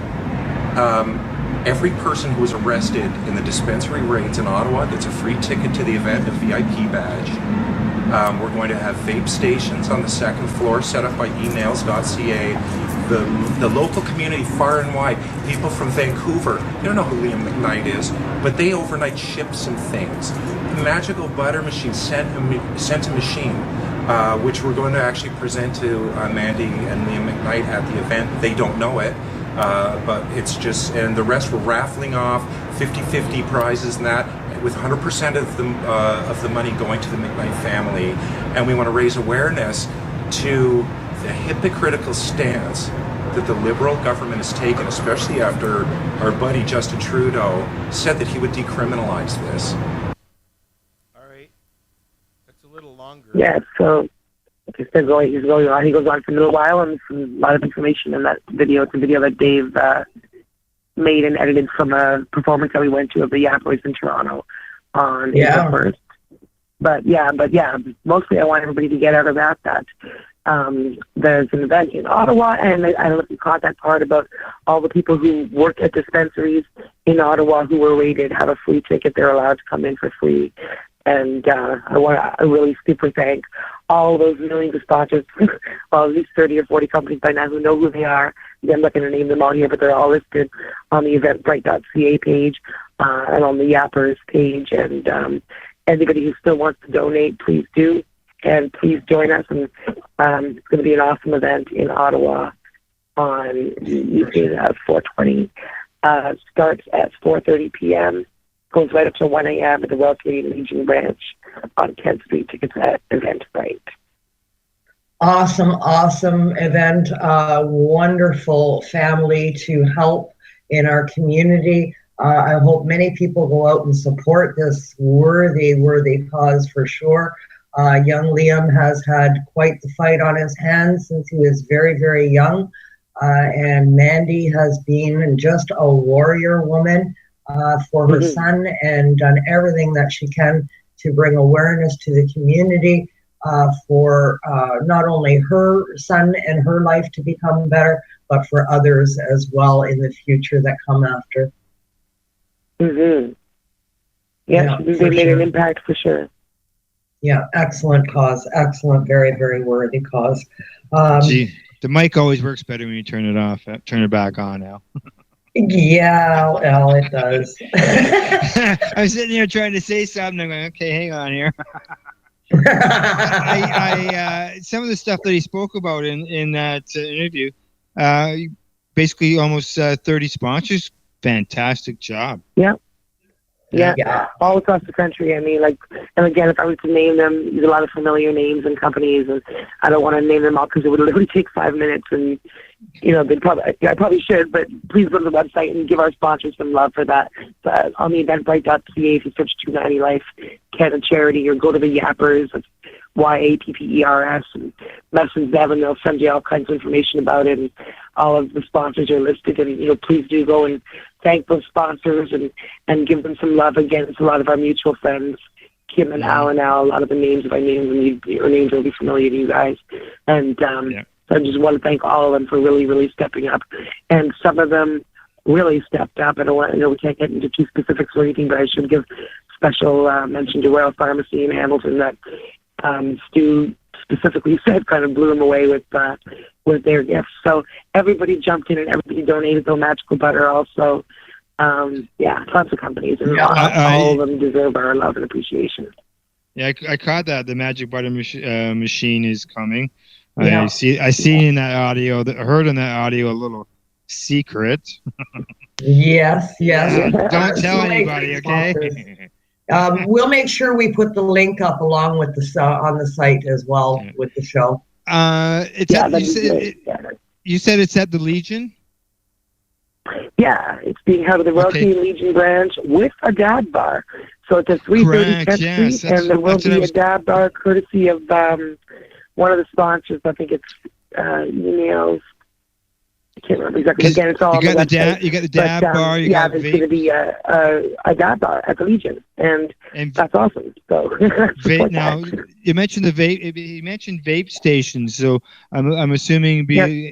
every person who was arrested in the dispensary raids in Ottawa gets a free ticket to the event, a VIP badge. We're going to have vape stations on the second floor set up by emails.ca. The local community far and wide, people from Vancouver, they don't know who Liam McKnight is, but they overnight ship some things. The Magical Butter Machine sent a machine, which we're going to actually present to Mandy and Liam McKnight at the event. They don't know it, but it's just, and the rest we're raffling off 50-50 prizes and that, with 100% of the money going to the McKnight family. And we want to raise awareness to the hypocritical stance that the Liberal government has taken, especially after our buddy Justin Trudeau said that he would decriminalize this.
All right. That's a little longer.
Yeah, so he's going on. He goes on for a little while, and a lot of information in that video. It's a video that Dave made and edited from a performance that we went to of the Yappers in Toronto on April 1st. But yeah, mostly I want everybody to get out of that there's an event in Ottawa, and I don't know if you caught that part about all the people who work at dispensaries in Ottawa who were rated have a free ticket. They're allowed to come in for free. And I want to really super thank all those millions of sponsors, well, at least 30 or 40 companies by now who know who they are. I'm not going to name them all here, but they're all listed on the eventbrite.ca page and on the Yappers page. And anybody who still wants to donate, please do. And please join us. And it's going to be an awesome event in Ottawa on 420. Starts at 4:30 p.m. Goes right up to 1 a.m. at the Wells Canadian Legion branch on 10th Street. Tickets at Eventbrite.
Awesome event. Wonderful family to help in our community. I hope many people go out and support this worthy cause for sure. Young Liam has had quite the fight on his hands since he was very, very young. And Mandy has been just a warrior woman for her son and done everything that she can to bring awareness to the community for not only her son and her life to become better, but for others as well in the future that come after.
Yeah, they made an impact for sure.
Yeah, excellent cause. Excellent, very, very worthy cause.
Gee, the mic always works better when you turn it off. Turn it back on now.
Yeah, well, it does.
I'm sitting here trying to say something. I'm going, okay, hang on here. Some of the stuff that he spoke about in that interview, basically almost 30 sponsors. Fantastic job.
Yeah, all across the country. I mean, and again, if I was to name them, there's a lot of familiar names and companies, and I don't want to name them all because it would literally take 5 minutes, and I probably should, but please go to the website and give our sponsors some love for that. On the eventbrite.ca, if you search 290 Life Canada Charity, or go to the Yappers, it's YAPPERS, and message them, and they'll send you all kinds of information about it, and all of the sponsors are listed, and please do go and thank those sponsors and give them some love. Again, it's a lot of our mutual friends, Kim and Alan. A lot of the names, if I name them, your names will be familiar to you guys. And so I just want to thank all of them for really, really stepping up. And some of them really stepped up. I know we can't get into too specifics or anything, but I should give special mention to Royal Pharmacy in Hamilton that Stu specifically said kind of blew them away with their gifts. So everybody jumped in and everybody donated their magical butter also. Lots of companies, and all of them deserve our love and appreciation.
Yeah, I caught that. The magic butter machine is coming. Yeah. I see in that audio, heard in that audio a little secret.
Yes.
Don't tell anybody, okay?
We'll make sure we put the link up along with on the site as well with the show.
You said it's at the Legion?
Yeah, it's being held at the Royal Canadian Legion branch with a dab bar. So it's at 330 10th Street, and there will be a dab bar courtesy of one of the sponsors. I think it's emails. I can't remember exactly. Again, it's all
you got
on the
the
website.
you got the dab bar. You got
there's going to be a dab bar at the Legion, and that's awesome. So
vape, now you mentioned the vape. You mentioned vape stations, so I'm assuming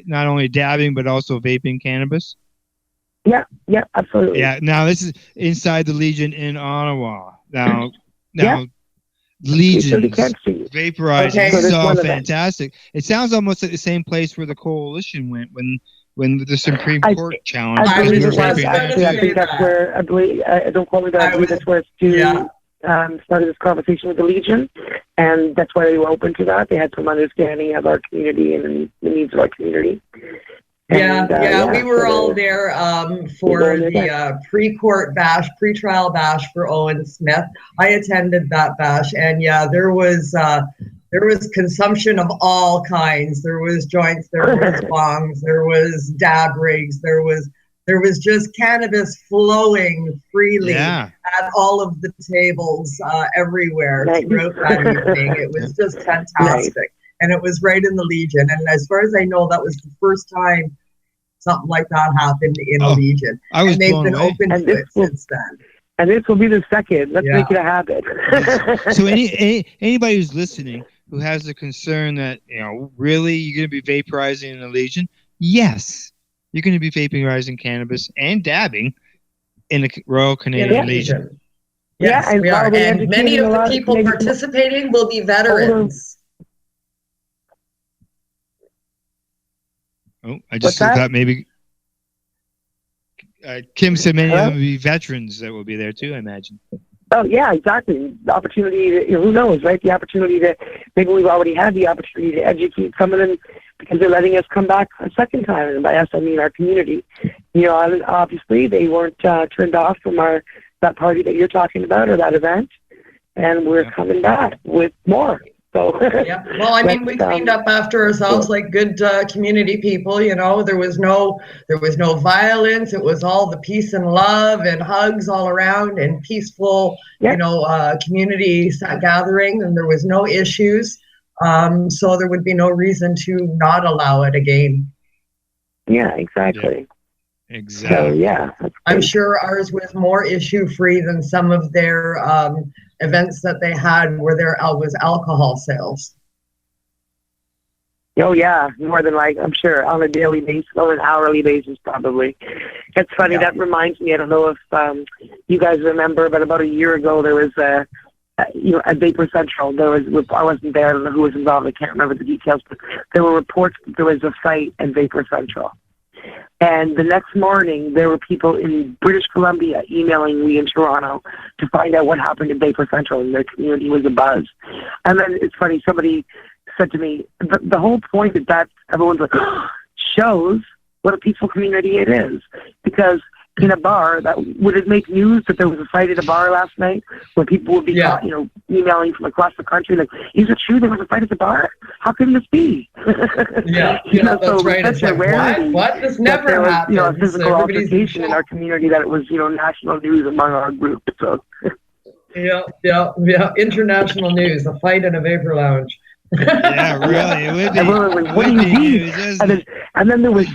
not only dabbing but also vaping cannabis.
Yeah, absolutely.
Yeah. Now this is inside the Legion in Ottawa. Now, Legion vaporizing.
Okay.
This is
So
all fantastic. It sounds almost like the same place where the coalition went when the Supreme Court challenged.
I believe it was. Actually, I think that's where I believe. Don't quote me, but I believe that's where Stu started this conversation with the Legion, and that's why they were open to that. They had some understanding of our community and the needs of our community. And,
we were all there for the pre-court bash, pre-trial bash for Owen Smith. I attended that bash, and there was consumption of all kinds. There was joints, there was bongs, there was dab rigs, there was just cannabis flowing freely at all of the tables everywhere throughout that evening. It was just fantastic. And it was right in the Legion. And as far as I know, that was the first time something like that happened in the Legion. And they've been open to it since then.
And this will be the second. Let's make it a habit.
So anybody who's listening who has the concern that, really you're going to be vaporizing in the Legion? Yes. You're going to be vaporizing cannabis and dabbing in the Royal Canadian Legion.
Yes, we are. And many of the people participating will be veterans.
Oh, I just thought maybe Kim said many of them will be veterans that will be there too, I imagine.
Oh, yeah, exactly. The opportunity, who knows, right? The opportunity maybe we've already had the opportunity to educate some of them because they're letting us come back a second time. And by us, I mean our community. Obviously, they weren't turned off from that party that you're talking about or that event. And we're coming back with more. So,
well, I mean, we cleaned up after ourselves like good community people. There was no violence. It was all the peace and love and hugs all around and peaceful, community gathering, and there was no issues. So there would be no reason to not allow it again.
Yeah, exactly.
Yeah, exactly.
So,
I'm sure ours was more issue free than some of their events that they had where there was alcohol sales.
Oh yeah, more than I'm sure on a daily basis, on an hourly basis probably. It's funny, that reminds me, I don't know if you guys remember, but about a year ago there was at Vapor Central, I wasn't there, I don't know who was involved, I can't remember the details, but there were reports that there was a fight at Vapor Central. And the next morning, there were people in British Columbia emailing me in Toronto to find out what happened in Vapor Central, and their community was abuzz. And then it's funny, somebody said to me, the whole point is that everyone's like, shows what a peaceful community it is. Because in a bar, would it make news that there was a fight at a bar last night where people would be caught, emailing from across the country like, is it true there was a fight at the bar? How can this be?
That's right. It's like, what? This never happened.
A physical altercation in our community that it was, national news among our group. So.
Yeah. International news, a fight in a vapor lounge.
Yeah, really. It would be.
Everyone was like, what do you mean? And then there was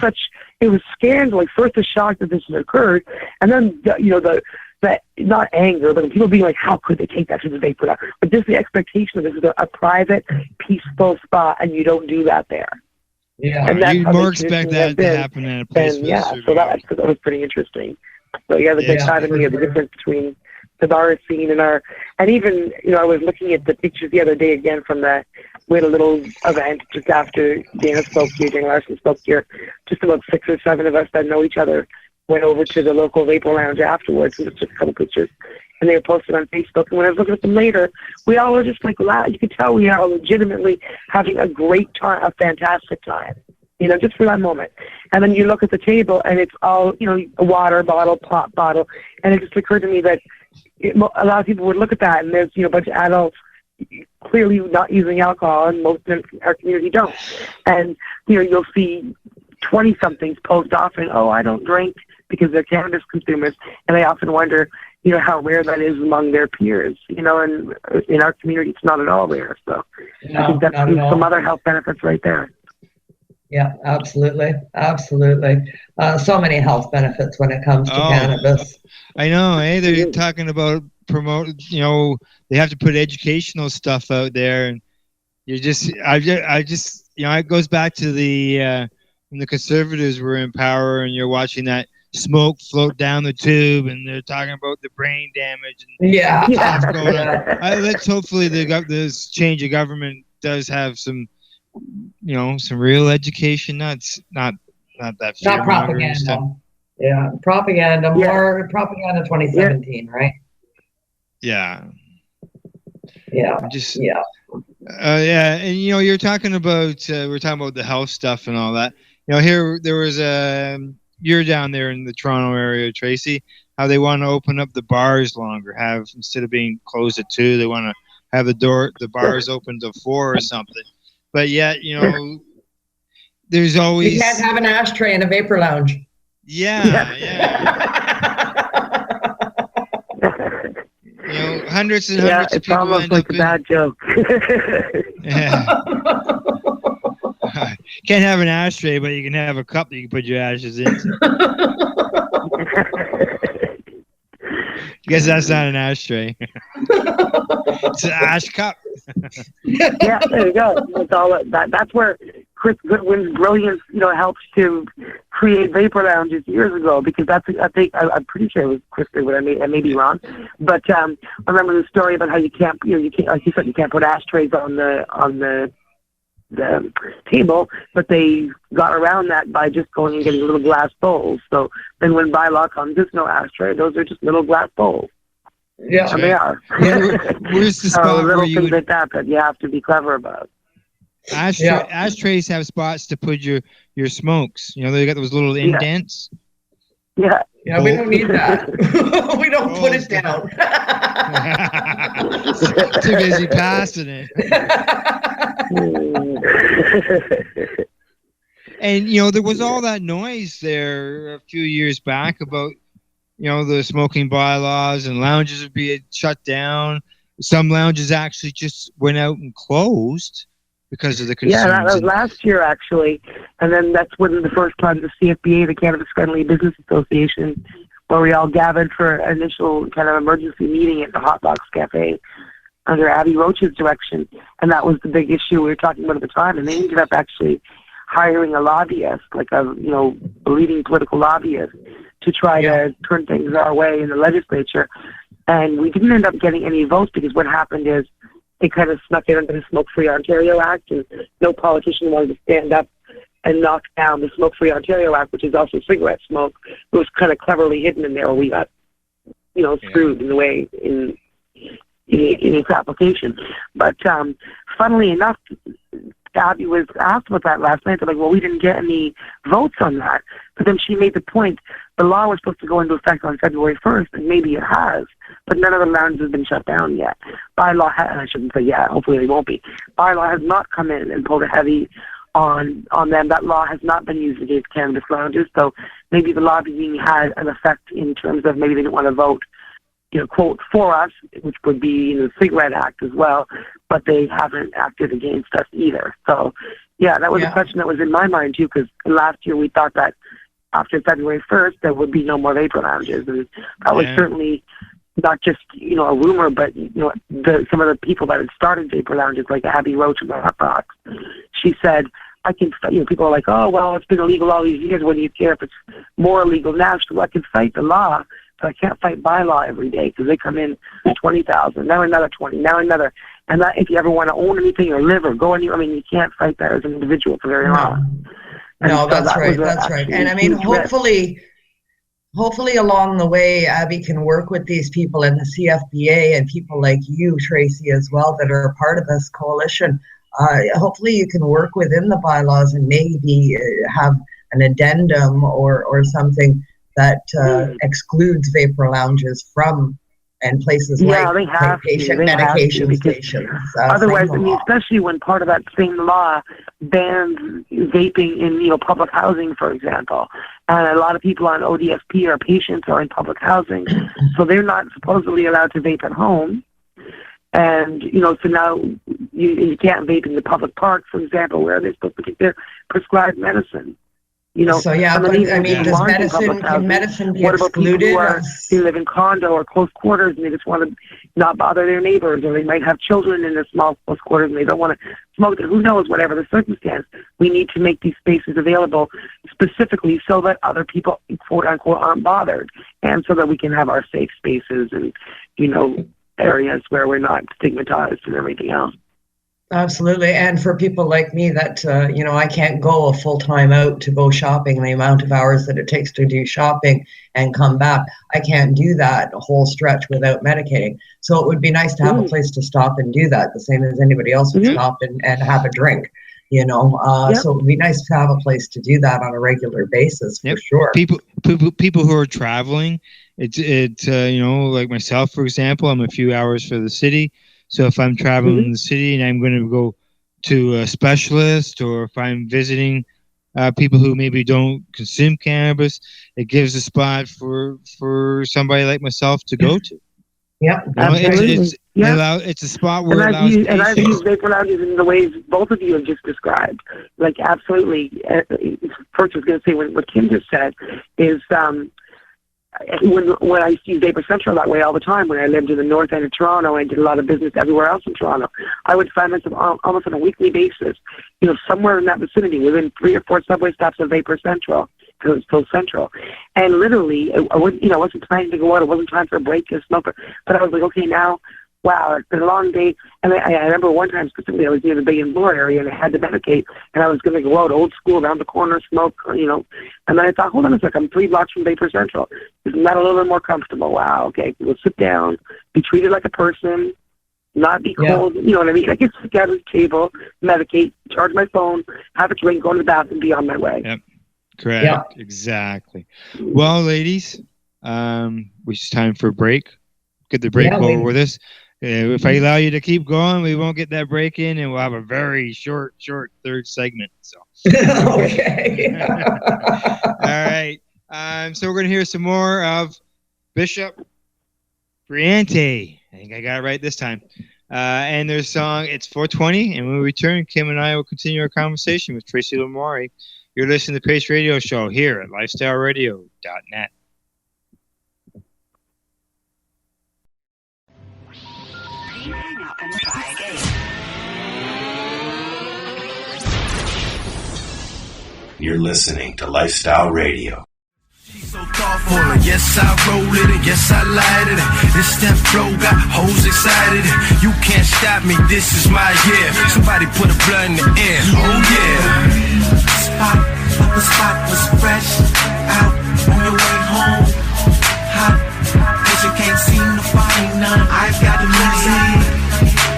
it was scandal. Like, first the shock that this had occurred, and then the not anger, but people being like, how could they take that to the vapor lounge? But just the expectation of this is a private, peaceful spot, and you don't do that there.
Yeah,
and
you'd more expect that to happen in a place.
And so that was pretty interesting. So the dichotomy of the difference between the bar scene and even, I was looking at the pictures the other day again we had a little event just after Dana Larson spoke here. Just about 6 or 7 of us that know each other went over to the local vapor lounge afterwards, and just took a couple pictures. And they were posted on Facebook. And when I was looking at them later, we all were just like, you could tell we are legitimately having a great time, a fantastic time, just for that moment. And then you look at the table, and it's all, a water bottle, pop bottle. And it just occurred to me that a lot of people would look at that, and there's, a bunch of adults clearly not using alcohol, and most in our community don't. And, you'll see 20-somethings post often, I don't drink, because they're cannabis consumers, and I often wonder, how rare that is among their peers. And in our community, it's not at all rare. So I think that's some other health benefits right there.
Yeah, absolutely. So many health benefits when it comes to cannabis.
I know, they're talking about they have to put educational stuff out there, and it goes back to when the conservatives were in power, and you're watching that smoke float down the tube, and they're talking about the brain damage and stuff going on. Let's hopefully this change of government does have some real education, not that
not propaganda stuff. Propaganda, more propaganda 2017, right?
And you're talking about we're talking about the health stuff and all that. Here there was you're down there in the Toronto area, Tracy, how they want to open up the bars longer, instead of being closed at 2, they want to have the bars open to 4 or something. But yet, there's always...
You can't have an ashtray in a vapor lounge.
Hundreds and hundreds of people
almost
end
like
up
a bad joke.
Can't have an ashtray, but you can have a cup that you can put your ashes in. Guess that's not an ashtray. It's an ash cup.
There you go. That's where Chris Goodwin's brilliance, helps to create vapor lounges years ago, because I'm pretty sure it was Chris Goodwin. I may be wrong, but I remember the story about how you can't, like you said, you can't put ashtrays on the table, but they got around that by just going and getting little glass bowls. So then when bylaw comes, there's no ashtray; those are just little glass bowls.
Yeah,
and they are.
Where's the spot
little
where you
things like that you have to be clever about.
Ashtrays have spots to put your smokes. They got those little indents.
Yeah,
we don't need that. We don't put it down.
Too busy passing it. And there was all that noise there a few years back about the smoking bylaws, and lounges would be shut down. Some lounges actually just went out and closed because of the concerns.
Yeah, that was last year actually, and then that's when the first time the CFBA, the Cannabis Friendly Business Association, where we all gathered for an initial kind of emergency meeting at the Hot Box Cafe under Abby Roach's direction, and that was the big issue we were talking about at the time. And they ended up actually hiring a lobbyist, like a leading political lobbyist, to try to turn things our way in the legislature. And we didn't end up getting any votes, because what happened is they kind of snuck it under the Smoke-Free Ontario Act, and no politician wanted to stand up and knock down the Smoke-Free Ontario Act, which is also cigarette smoke. It was kind of cleverly hidden in there. We got, screwed in the way in its application. But funnily enough, Abby was asked about that last night. They're like, well, we didn't get any votes on that. But then she made the point, the law was supposed to go into effect on February 1st, and maybe it has, but none of the lounges have been shut down yet. Bylaw, I shouldn't say hopefully they won't be. Bylaw has not come in and pulled a heavy on them. That law has not been used against cannabis lounges, so maybe the lobbying had an effect in terms of maybe they didn't want to vote, quote, for us, which would be the Cigarette Act as well, but they haven't acted against us either. So, that was a question that was in my mind too, because last year we thought that after February 1st there would be no more vapor lounges, and that was certainly not just a rumor, but some of the people that had started vapor lounges, like Abby Roach and the Hot Box, she said, I can, people are like, oh well, it's been illegal all these years. What do you care if it's more illegal now? So I can fight the law, but I can't fight bylaw every day, because they come in 20,000, now another 20, now another. And that, if you ever want to own anything or live or go anywhere, you can't fight that as an individual for very long.
No, that's right. That's right. And hopefully along the way, Abby can work with these people in the CFBA and people like you, Tracy, as well, that are part of this coalition. Hopefully you can work within the bylaws and maybe have an addendum or something that excludes vapor lounges from and places like medication stations.
Otherwise, especially when part of that same law bans vaping in public housing, for example, And a lot of people on ODSP are patients or in public housing, so they're not supposedly allowed to vape at home. And, so now you can't vape in the public park, for example, where they're supposed to get their prescribed medicine.
So yeah, but I mean, can medicine be
what about people
excluded?
who live in condo or close quarters and they just want to not bother their neighbors, or they might have children in their small close quarters and they don't want to smoke? Who knows, whatever the circumstance, we need to make these spaces available specifically so that other people, quote unquote, aren't bothered, and so that we can have our safe spaces and, areas where we're not stigmatized and everything else.
Absolutely. And for people like me that, I can't go a full time out to go shopping, the amount of hours that it takes to do shopping and come back, I can't do that a whole stretch without medicating. So it would be nice to have a place to stop and do that, the same as anybody else would stop and have a drink, So it would be nice to have a place to do that on a regular basis, for sure.
People who are traveling, it's like myself, for example, I'm a few hours for the city. So if I'm traveling in the city and I'm going to go to a specialist, or if I'm visiting people who maybe don't consume cannabis, it gives a spot for somebody like myself to go to.
Yeah,
absolutely. It's a spot where I've used
vapor lounges in the ways both of you have just described. Like, absolutely. First, I was going to say what Kim just said is when I see Vapor Central that way all the time, when I lived in the north end of Toronto, I did a lot of business everywhere else in Toronto, I would find myself almost on a weekly basis, somewhere in that vicinity, within 3 or 4 subway stops of Vapor Central, because it's so central. And literally, I wasn't planning to go out. It wasn't time for a break to smoke, but I was like, okay, now, wow, it's been a long day. And I remember one time specifically, I was near the Bay and Bloor area, and I had to medicate, and I was going to go out old school, around the corner, smoke, and then I thought, hold on a second, I'm 3 blocks from Vapor Central. Isn't that a little bit more comfortable? Wow, okay, we'll sit down, be treated like a person, not be cold, you know what I mean? I can sit down at the table, medicate, charge my phone, have a drink, go to the bathroom, be on my way.
Yep, correct, exactly. Well, ladies, it's time for a break. Get the break over with us. If I allow you to keep going, we won't get that break in, and we'll have a very short third segment. So
okay.
All right. So we're going to hear some more of Bishop Briante. I think I got it right this time. And their song, it's 420. And when we return, Kim and I will continue our conversation with Tracy Lamourie. You're listening to the Pace Radio Show here at lifestyleradio.net.
Hang up and try again.
You're listening to Lifestyle Radio.
She's so thoughtful, and yes I roll it, and yes I light it. This that flow got hoes excited. You can't stop me, this is my year. Somebody put a blood in the air, oh yeah.
The spot was fresh, out on your way home. Hot, cause you can't seem to find none. I've got the music,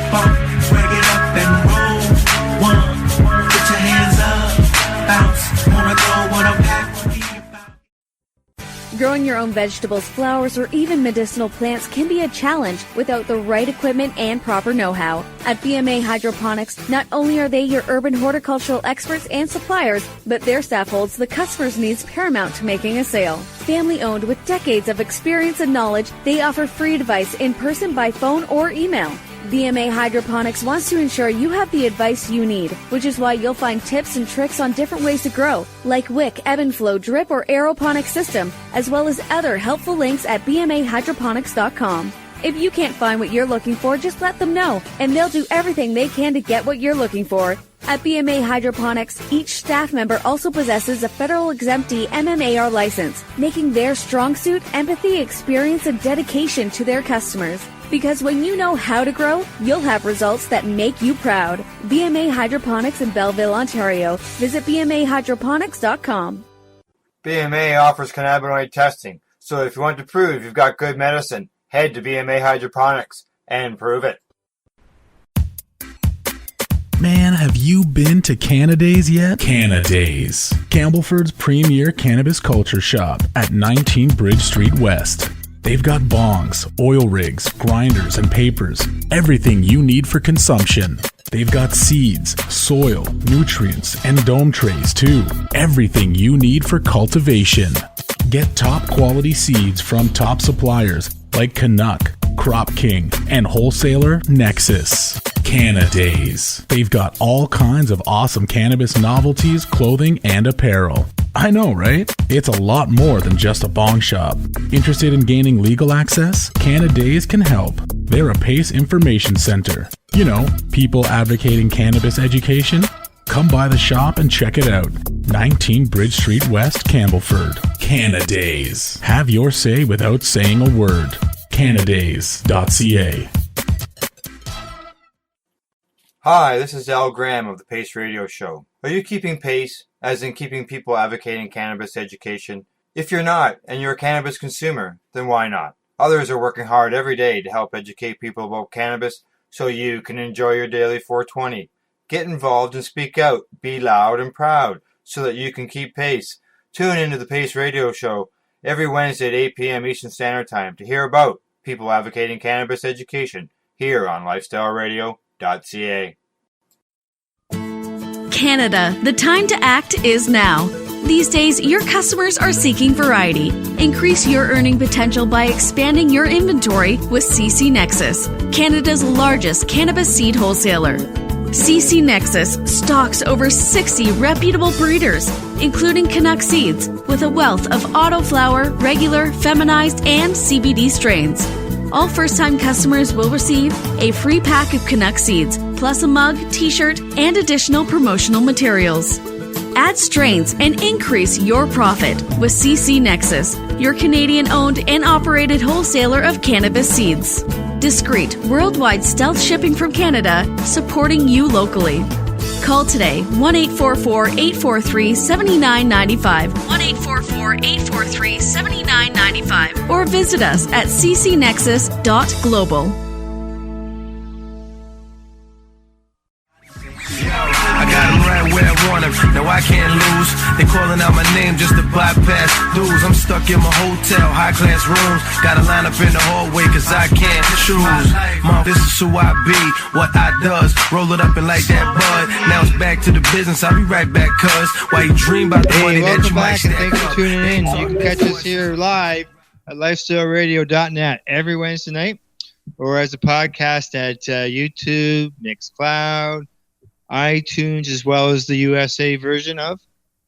bump, break it up and roll. One, put your hands up, bounce, wanna go what I'm back.
Growing your own vegetables, flowers, or even medicinal plants can be a challenge without the right equipment and proper know-how. At BMA Hydroponics, not only are they your urban horticultural experts and suppliers, but their staff holds the customer's needs paramount to making a sale. Family-owned with decades of experience and knowledge, they offer free advice in person, by phone, or email. BMA Hydroponics wants to ensure you have the advice you need, which is why you'll find tips and tricks on different ways to grow, like wick, ebb and flow, drip, or aeroponic system, as well as other helpful links at bmahydroponics.com. If you can't find what you're looking for, just let them know, and they'll do everything they can to get what you're looking for. At BMA Hydroponics, each staff member also possesses a federal exemptee MMAR license, making their strong suit empathy, experience, and dedication to their customers. Because when you know how to grow, you'll have results that make you proud. BMA Hydroponics in Belleville, Ontario. Visit bmahydroponics.com.
BMA offers cannabinoid testing, so if you want to prove you've got good medicine, head to BMA Hydroponics and prove it.
Man, have you been to Canadays yet? Canadays, Campbellford's premier cannabis culture shop at 19 Bridge Street West. They've got bongs, oil rigs, grinders, and papers. Everything you need for consumption. They've got seeds, soil, nutrients, and dome trays too. Everything you need for cultivation. Get top quality seeds from top suppliers like Canuck, Crop King, and wholesaler Nexus. Canadays. They've got all kinds of awesome cannabis novelties, clothing, and apparel. I know, right? It's a lot more than just a bong shop. Interested in gaining legal access? Canadays can help. They're a PACE information center. You know, people advocating cannabis education. Come by the shop and check it out. 19 Bridge Street West, Campbellford. Canadays. Have your say without saying a word. Canadays.ca.
Hi, this is Al Graham of the Pace Radio Show. Are you keeping pace, as in keeping people advocating cannabis education? If you're not, and you're a cannabis consumer, then why not? Others are working hard every day to help educate people about cannabis so you can enjoy your daily 420. Get involved and speak out. Be loud and proud so that you can keep pace. Tune into the Pace Radio Show every Wednesday at 8 p.m. Eastern Standard Time to hear about people advocating cannabis education here on lifestyleradio.ca.
Canada, the time to act is now. These days, your customers are seeking variety. Increase your earning potential by expanding your inventory with CC Nexus, Canada's largest cannabis seed wholesaler. CC Nexus stocks over 60 reputable breeders, including Canuck seeds, with a wealth of autoflower, regular, feminized, and CBD strains. All first-time customers will receive a free pack of Canuck seeds, plus a mug, t-shirt, and additional promotional materials. Add strains and increase your profit with CC Nexus, your Canadian-owned and operated wholesaler of cannabis seeds. Discreet, worldwide stealth shipping from Canada, supporting you locally. Call today, 1-844-843-7995, 1-844-843-7995, or visit us at ccnexus.global.
I got him right where I want him. No, I can't lose. They calling out my name just to bypass dudes. I'm stuck in my hotel, high class rooms. Gotta line up in the hallway cause I can't choose. Mom, this is who I be, what I does. Roll it up and like that bud. Now it's back to the business. I'll be right back, cuz. While you dream about the money that you might
stack up. Welcome back and thanks for tuning in. You can catch us here live at lifestyleradio.net every Wednesday night, or as a podcast at YouTube, Mixcloud, iTunes, as well as the USA version of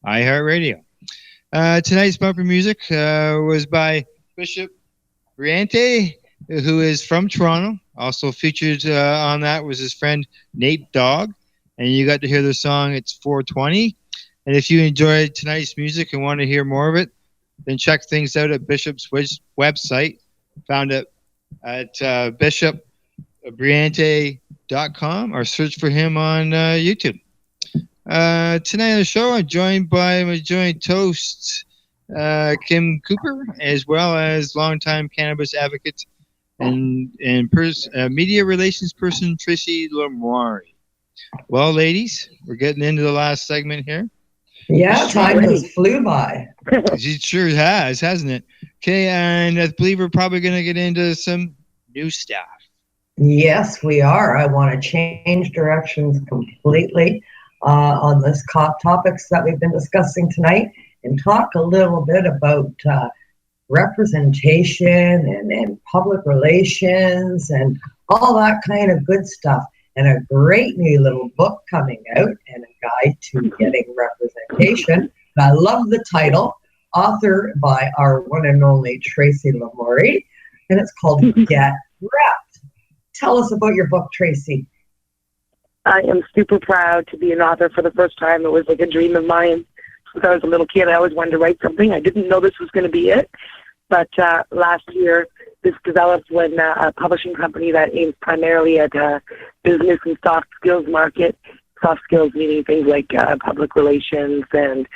iHeartRadio. Tonight's bumper music was by Bishop Briante, who is from Toronto. Also featured on that was his friend Nate Dogg, and you got to hear the song It's 420. And if you enjoyed tonight's music and want to hear more of it, then check things out at Bishop's website, found it at bishopbriante.com, or search for him on YouTube. Tonight on the show, I'm joined by my joint host, Kim Cooper, as well as longtime cannabis advocate and media relations person, Tracy Lamourie. Well, ladies, we're getting into the last segment here.
Yeah, time has flew by.
It sure has, hasn't it? Okay, and I believe we're probably going to get into some new stuff.
Yes, we are. I want to change directions completely on this topics that we've been discussing tonight and talk a little bit about representation and public relations and all that kind of good stuff. And a great new little book coming out and a guide to getting representation. I love the title, authored by our one and only Tracy Lamourie, and it's called Get Repped. Tell us about your book, Tracy.
I am super proud to be an author for the first time. It was like a dream of mine since I was a little kid. I always wanted to write something. I didn't know this was going to be it. But last year, this developed when a publishing company that aims primarily at business and soft skills market, soft skills meaning things like public relations and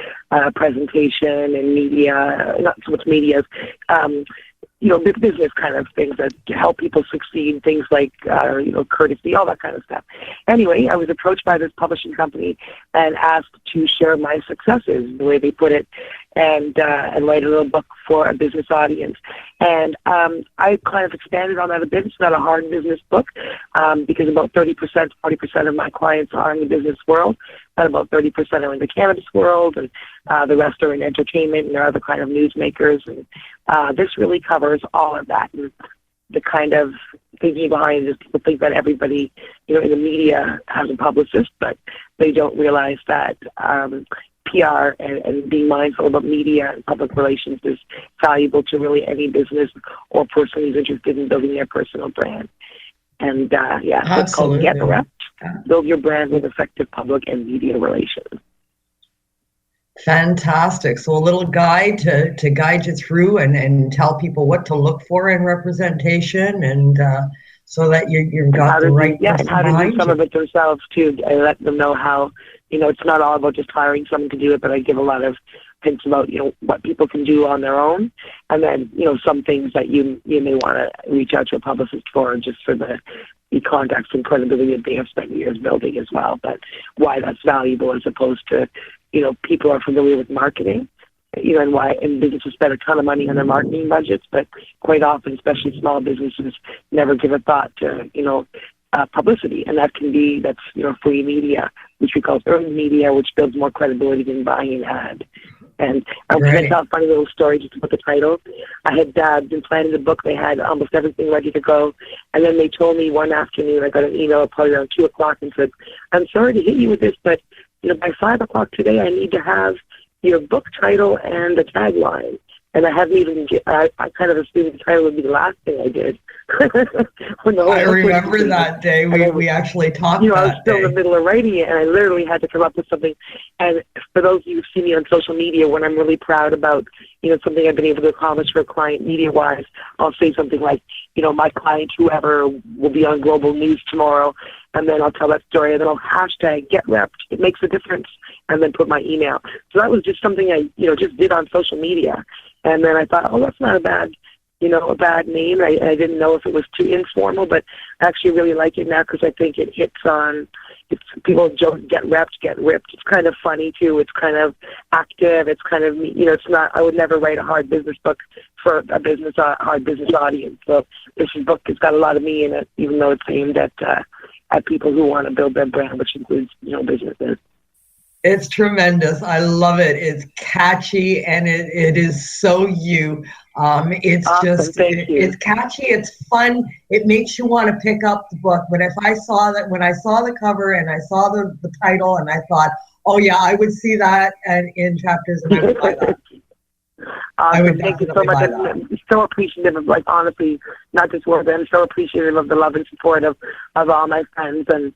presentation and media, not so much media, business kind of things that help people succeed, things like, courtesy, all that kind of stuff. Anyway, I was approached by this publishing company and asked to share my successes, the way they put it. and write a little book for a business audience. And I kind of expanded on that a bit. It's not a hard business book because about 30%, 40% of my clients are in the business world, and about 30% are in the cannabis world, and the rest are in entertainment and other kind of newsmakers. And this really covers all of that. And the kind of thinking behind it is people think that everybody, in the media has a publicist, but they don't realize that PR and being mindful about media and public relations is valuable to really any business or person who's interested in building their personal brand. And it's called Get Rep, Build Your Brand with Effective Public and Media Relations.
Fantastic. So a little guide to guide you through and tell people what to look for in representation, and so that you've got the right person
and how to do some of it themselves too. I let them know how, it's not all about just hiring someone to do it, but I give a lot of hints about, what people can do on their own, and then, some things that you may want to reach out to a publicist for, just for the contacts and credibility that they have spent years building as well, but why that's valuable as opposed to, people are familiar with marketing, and businesses spend a ton of money on their marketing budgets, but quite often, especially small businesses, never give a thought to, publicity, and that's free media, which we call earned media, which builds more credibility than buying an ad. And I'm going to tell a funny little story just about the title. I had been planning the book. They had almost everything ready to go. And then they told me one afternoon, I got an email probably around 2 o'clock and said, I'm sorry to hit you with this, but by 5 o'clock today, I need to have your book title and the tagline. And I haven't even, I kind of assumed the title would be the last thing I did.
I remember that day. We actually talked
I was still in the middle of writing it, and I literally had to come up with something. And for those of you who see me on social media, when I'm really proud about, something I've been able to accomplish for a client media-wise, I'll say something like, my client, whoever, will be on global news tomorrow. And then I'll tell that story, and then I'll hashtag Get Repped. It makes a difference. And then put my email. So that was just something I, just did on social media. And then I thought, that's not a bad name. I didn't know if it was too informal, but I actually really like it now because I think it hits on, people joke, get repped, get ripped. It's kind of funny too. It's kind of active. It's kind of, it's not, I would never write a hard business book for a hard business audience. So this book has got a lot of me in it, even though it's aimed at people who want to build their brand, which includes, businesses.
It's tremendous. I love it. It's catchy, and it is so you. It's
awesome.
Just,
it's
catchy. It's fun. It makes you want to pick up the book. But when I saw the cover and I saw the title, and I thought, oh yeah, I would see that and in chapters, and I would buy that.
Thank you so much. I'm so appreciative of, honestly, not just words, but I'm so appreciative of the love and support of all my friends, and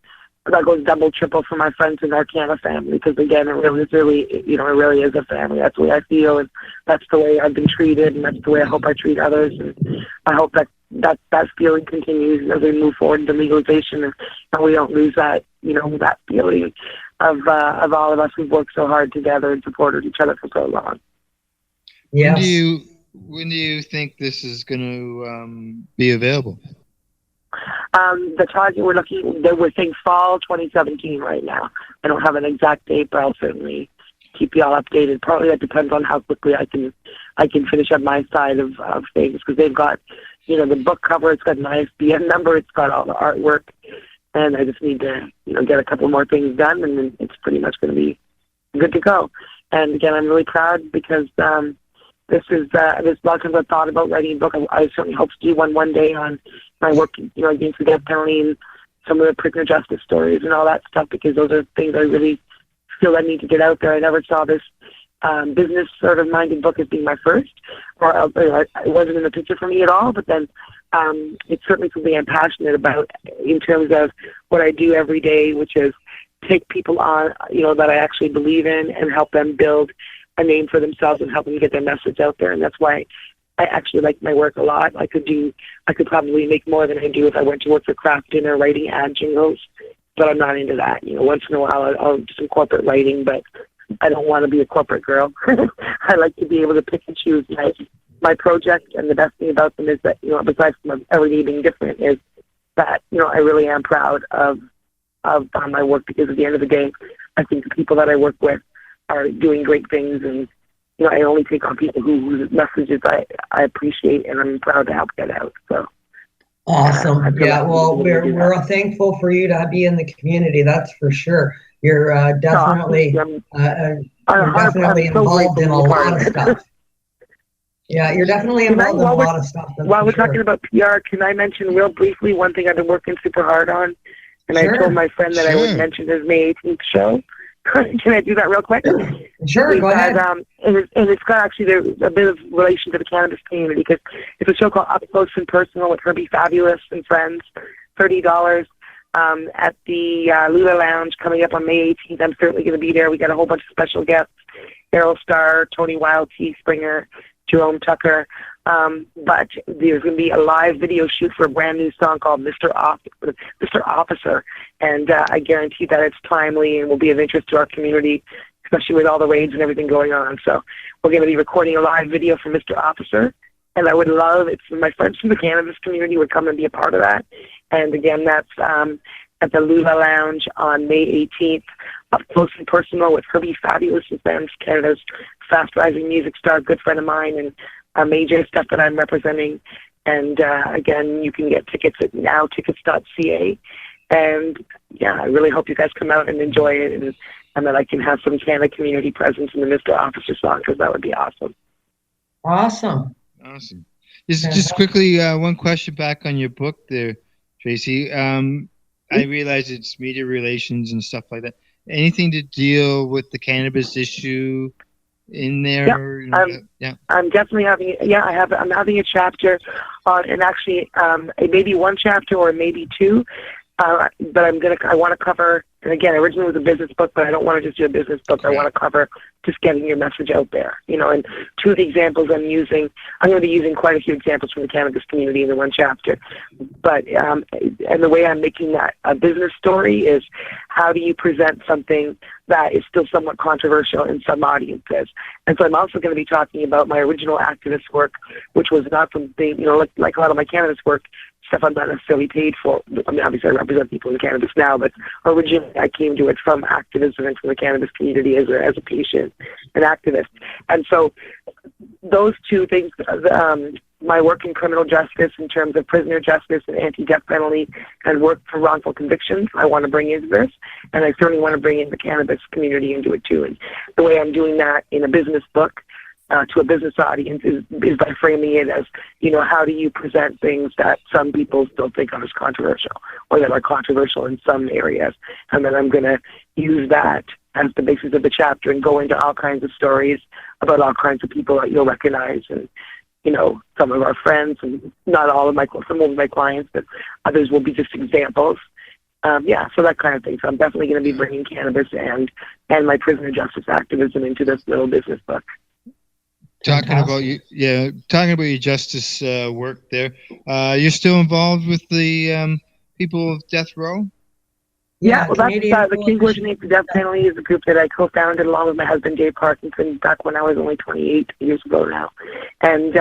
that goes double, triple for my friends in our Canada family, because again, it really is a family. That's the way I feel, and that's the way I've been treated, and that's the way I hope I treat others, and I hope that feeling continues as we move forward into legalization, and we don't lose that, that feeling of all of us who've worked so hard together and supported each other for so long.
Yes.
When do you think this is going to be available?
The target we're saying fall 2017 right now. I don't have an exact date, but I'll certainly keep you all updated. Partly that depends on how quickly I can finish up my side of things, because they've got, the book cover, it's got an ISBN number, it's got all the artwork, and I just need to, get a couple more things done, and then it's pretty much going to be good to go. And again, I'm really proud because there's a lot of times I've thought about writing a book. I certainly hope to do one day on my work, against the death penalty and some of the prisoner justice stories and all that stuff, because those are things I really feel I need to get out there. I never saw this business sort of minded book as being my first, or it wasn't in the picture for me at all, but then it's certainly something I'm passionate about in terms of what I do every day, which is take people on, that I actually believe in and help them build a name for themselves and help them get their message out there. And that's why I actually like my work a lot. I could probably make more than I do if I went to work for Kraft Dinner writing ad jingles, but I'm not into that. Once in a while I'll do some corporate writing, but I don't want to be a corporate girl. I like to be able to pick and choose my project, and the best thing about them is that, besides from everything being different, is that, I really am proud of my work, because at the end of the day, I think the people that I work with are doing great things, and I only take on people whose messages I appreciate and I'm proud to help get out. So
awesome. Yeah, well, we're thankful for you to be in the community. That's for sure. You're definitely involved in a lot of stuff. Yeah, you're definitely involved in a lot of stuff.
While we're talking about PR, can I mention real briefly one thing I've been working super hard on? And I told my friend that I would mention his May 18th show. Can I do that real quick?
Sure, go ahead.
And it's got actually a bit of relation to the cannabis community because it's a show called Up Close and Personal with Herbie Fabulous and friends, $30 at the Lula Lounge coming up on May 18th. I'm certainly going to be there. We got a whole bunch of special guests, Errol Starr, Tony Wild, T. Springer, Jerome Tucker. But there's going to be a live video shoot for a brand new song called Mr. Officer. And I guarantee that it's timely and will be of interest to our community, especially with all the raids and everything going on. So we're going to be recording a live video for Mr. Officer. And I would love if my friends from the cannabis community would come and be a part of that. And again, that's at the Lula Lounge on May 18th, Up Close and Personal with Herbie Fabulous and friends, Canada's fast-rising music star, good friend of mine, and a major stuff that I'm representing. And again, you can get tickets at nowtickets.ca. And yeah, I really hope you guys come out and enjoy it, and that I can have some Canada community presence in the Mr. Officer song, because that would be awesome.
Awesome.
Just quickly, one question back on your book there, Tracy. I realize it's media relations and stuff like that. Anything to deal with the cannabis issue in there?
I'm definitely having. I'm having a chapter on, and actually, maybe one chapter or maybe two. But I want to cover. And again, originally it was a business book, but I don't want to just do a business book. I want to cover just getting your message out there. And two of the examples I'm going to be using quite a few examples from the cannabis community in the one chapter. But and the way I'm making that a business story is, how do you present something that is still somewhat controversial in some audiences? And so I'm also going to be talking about my original activist work, which was not something, like a lot of my cannabis work, stuff I'm not necessarily paid for. I mean, obviously I represent people in cannabis now, but originally I came to it from activism and from the cannabis community as a patient and activist. And so those two things, my work in criminal justice in terms of prisoner justice and anti-death penalty and work for wrongful convictions, I want to bring into this. And I certainly want to bring in the cannabis community into it too. And the way I'm doing that in a business book to a business audience is by framing it as, how do you present things that some people still think of as controversial, or that are controversial in some areas. And then I'm going to use that as the basis of the chapter and go into all kinds of stories about all kinds of people that you'll recognize, and some of our friends, and not all of some of my clients, but others will be just examples. So that kind of thing. So I'm definitely going to be bringing cannabis and my prisoner justice activism into this little business book.
Talking about your justice work there. You're still involved with the people of Death Row?
Yeah, well, that's the King Name for Death Penalty is a group that I co-founded along with my husband Dave Parkinson back when I was only 28 years ago now. And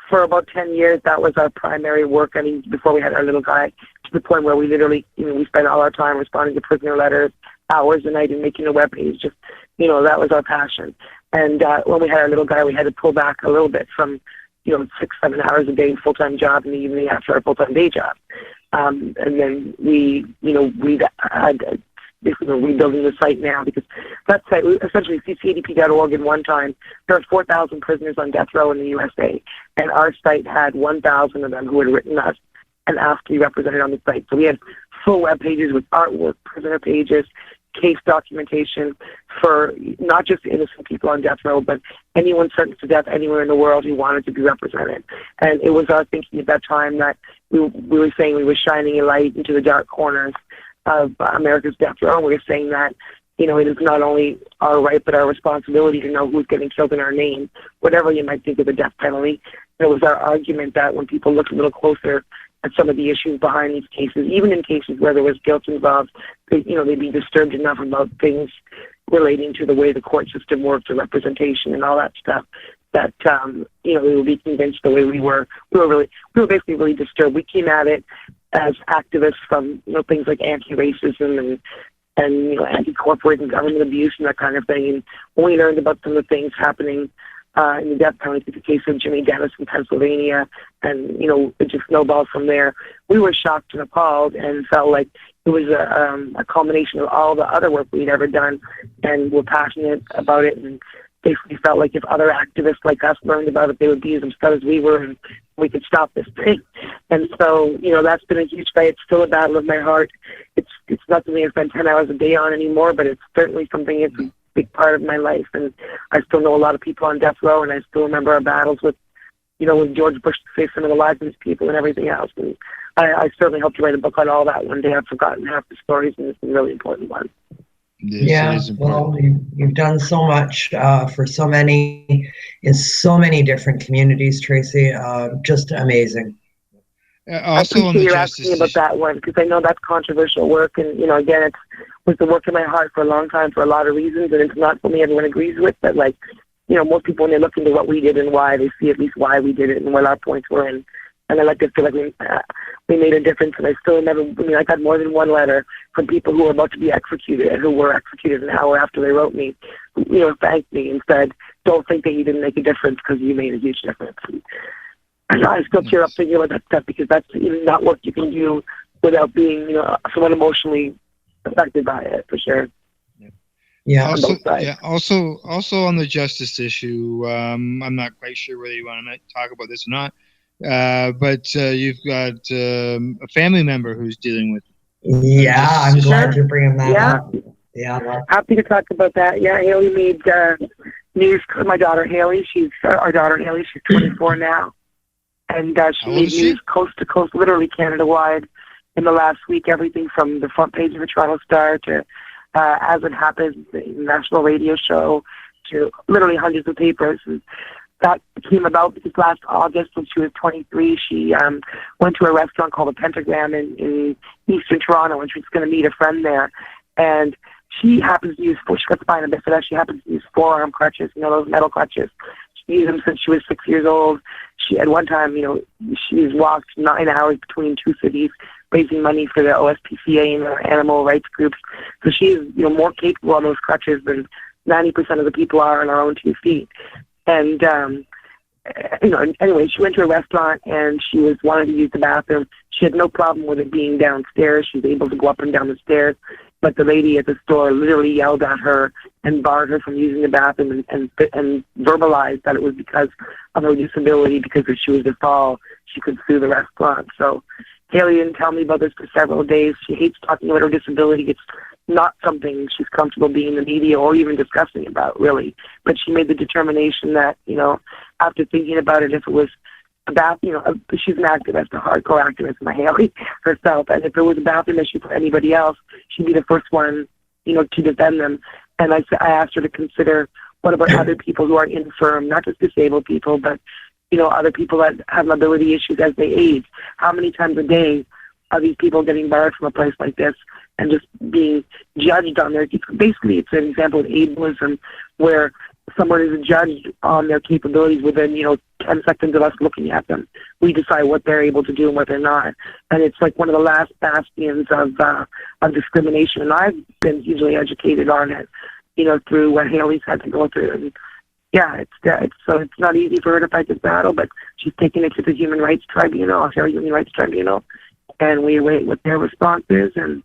for about 10 years, that was our primary work. I mean, before we had our little guy, to the point where we literally, we spent all our time responding to prisoner letters, hours a night, and making a webpage. Just, that was our passion. And when we had our little guy, we had to pull back a little bit from, 6-7 hours a day full-time job in the evening after our full-time day job. And then we had basically we're rebuilding the site now, because that site, essentially ccadp.org in one time, there are 4,000 prisoners on death row in the USA, and our site had 1,000 of them who had written us and asked to be represented on the site. So we had full web pages with artwork, prisoner pages, case documentation for not just innocent people on death row, but anyone sentenced to death anywhere in the world who wanted to be represented. And it was our thinking at that time that we were saying we were shining a light into the dark corners of America's death row. And we were saying that, it is not only our right but our responsibility to know who's getting killed in our name, whatever you might think of the death penalty. It was our argument that when people look a little closer at some of the issues behind these cases, even in cases where there was guilt involved, they'd be disturbed enough about things relating to the way the court system worked, the representation and all that stuff, that, we would be convinced the way we were basically really disturbed. We came at it as activists from, things like anti-racism and anti-corporate and government abuse and that kind of thing. And when we learned about some of the things happening in the death penalty, the case of Jimmy Dennis in Pennsylvania, and it just snowballed from there, we were shocked and appalled and felt like it was a culmination of all the other work we'd ever done, and we're passionate about it, and basically felt like if other activists like us learned about it, they would be as upset as we were, and we could stop this thing. And so, that's been a huge fight. It's still a battle of my heart. It's not something I spend 10 hours a day on anymore, but it's certainly something that's a big part of my life. And I still know a lot of people on death row, and I still remember our battles with, with George Bush to save some of the lives of his people and everything else. And I certainly hope to write a book on all that one day. I've forgotten half the stories, and it's a really important one.
Yes, well, you've done so much for so many, in so many different communities, Tracy. Just amazing.
Also, I appreciate you asking about that one, because I know that's controversial work, and again, it was the work in my heart for a long time for a lot of reasons, and it's not something everyone agrees with. But most people, when they look into what we did and why, they see at least why we did it and what our points were, and I like to feel like we made a difference. And I still remember, I got more than one letter from people who were about to be executed and who were executed an hour after they wrote me, thanked me and said, "Don't think that you didn't make a difference, because you made a huge difference." And I still tear up thinking about that stuff, because that's not work you can do without being, somewhat emotionally affected by it, for sure.
Yeah. Also on the justice issue, I'm not quite sure whether you want to talk about this or not. But you've got a family member who's dealing with it.
Yeah, I'm glad you're bringing that up. Yeah,
happy to talk about that. Yeah, Haley made news. My daughter Haley, our daughter Haley. She's 24 now, and she made news coast to coast, literally Canada-wide, in the last week. Everything from the front page of the Toronto Star to As It Happens, the national radio show, to literally hundreds of papers. And that came about because last August, when she was 23, she went to a restaurant called the Pentagram in Eastern Toronto, and she was going to meet a friend there. And she happens to use, she got spina bifida, she happens to use forearm crutches, those metal crutches. She used them since she was 6 years old. She, at one time, she's walked 9 hours between two cities, raising money for the OSPCA and the animal rights groups. So she's, more capable on those crutches than 90% of the people are on our own 2 feet. And, anyway, she went to a restaurant and she was wanting to use the bathroom. She had no problem with it being downstairs. She was able to go up and down the stairs. But the lady at the store literally yelled at her and barred her from using the bathroom and verbalized that it was because of her disability, because if she was to fall, she could sue the restaurant. So Haley didn't tell me about this for several days. She hates talking about her disability. It's not something she's comfortable being in the media or even discussing about, really. But she made the determination that, after thinking about it, if it was about, she's an activist, a hardcore activist, my Haley herself, and if it was a bathroom issue for anybody else, she'd be the first one, to defend them. And I asked her to consider, what about other people who are infirm, not just disabled people, but, other people that have mobility issues as they age? How many times a day are these people getting barred from a place like this and just being judged on their, basically it's an example of ableism, where someone is judged on their capabilities within, 10 seconds of us looking at them. We decide what they're able to do and what they're not. And it's like one of the last bastions of discrimination. And I've been hugely educated on it, through what Haley's had to go through. And yeah, it's not easy for her to fight this battle, but she's taken it to the Human Rights Tribunal, Ontario Human Rights Tribunal, and we wait what their response is and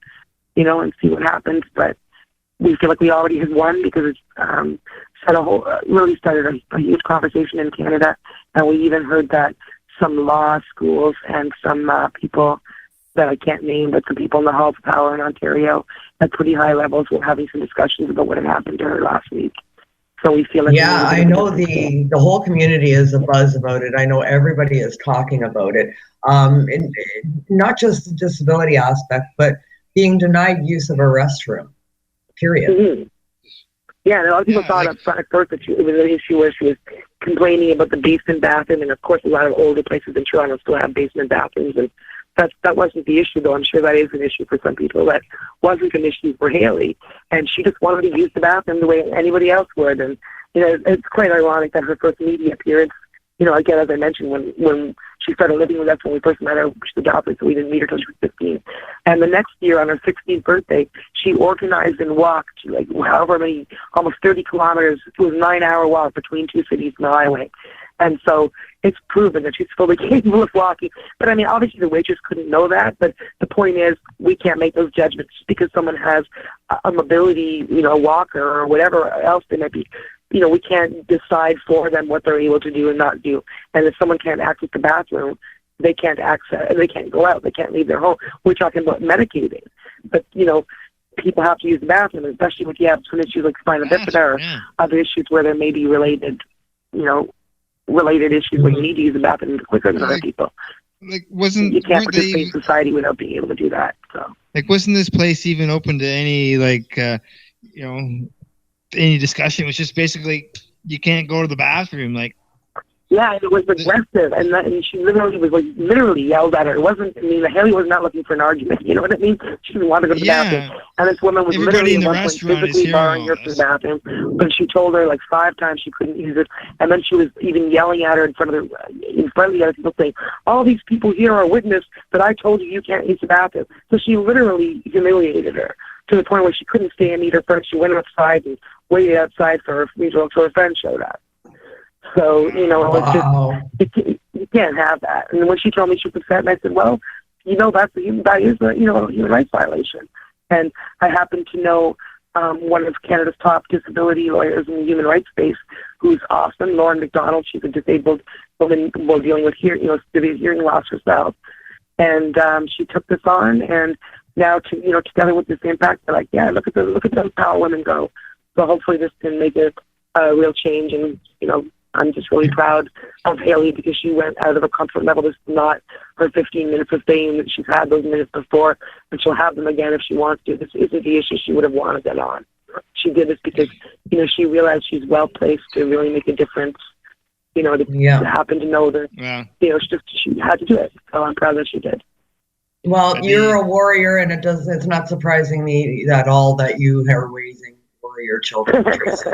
see what happens. But we feel like we already have won, because it's really started a huge conversation in Canada, and we even heard that some law schools and some people that I can't name, but some people in the Halls of Power in Ontario at pretty high levels were having some discussions about what had happened to her last week. So we feel like
I know the whole community is abuzz about it. I know everybody is talking about it, and not just the disability aspect, but being denied use of a restroom. Period.
Mm-hmm. Yeah, and a lot of people thought up front at first that it was an issue where she was complaining about the basement bathroom, and of course a lot of older places in Toronto still have basement bathrooms, and that wasn't the issue, though. I'm sure that is an issue for some people. That wasn't an issue for Haley, and she just wanted to use the bathroom the way anybody else would. And it's quite ironic that her first media appearance, again, as I mentioned, when She started living with us when we first met her. She's adopted, so we didn't meet her until she was 15. And the next year, on her 16th birthday, she organized and walked, like, however many, almost 30 kilometers. It was a 9-hour walk between two cities on the highway. And so it's proven that she's fully capable of walking. But, I mean, obviously the waitress couldn't know that. But the point is, we can't make those judgments just because someone has a mobility, a walker or whatever else they might be. We can't decide for them what they're able to do and not do. And if someone can't access the bathroom, they can't go out. They can't leave their home. We're talking about medicating. But, people have to use the bathroom, especially if you have some issues like spina bifida or other issues where there may be related issues where you need to use the bathroom quicker than other people.
You
can't participate in society without being able to do that. So,
wasn't this place even open to any any discussion? It was just basically you can't go to the bathroom.
Yeah, and it was aggressive, and she literally yelled at her. It wasn't. I mean, Haley was not looking for an argument. You know what I mean? She didn't want to go to the bathroom, and this woman was
Everybody
literally
in the
at one point
restaurant
physically barring her from the bathroom. But she told her 5 times she couldn't use it, and then she was even yelling at her in front of the other people, saying, "All these people here are witness that I told you can't use the bathroom." So she literally humiliated her to the point where she couldn't stay and eat her first. She went outside and waited outside for her until her friend showed up. So, it was just, you can't have that. And when she told me she was upset, and I said, well, that is a human rights violation. And I happen to know one of Canada's top disability lawyers in the human rights space, who's awesome, Lauren McDonald. She's a disabled woman dealing with severe hearing loss herself. And she took this on, and now, together with this impact, they're like, yeah, look at those power women go. So hopefully this can make a real change, and, I'm just really proud of Haley because she went out of her comfort level. This is not her 15 minutes of fame that she's had those minutes before, and she'll have them again if she wants to. This isn't the issue she would have wanted that on. She did this because, she realized she's well-placed to really make a difference, to happen to know that, she had to do it. So I'm proud that she did.
Well, you're a warrior, and it's not surprising me at all that you are raising warrior children, Tracy.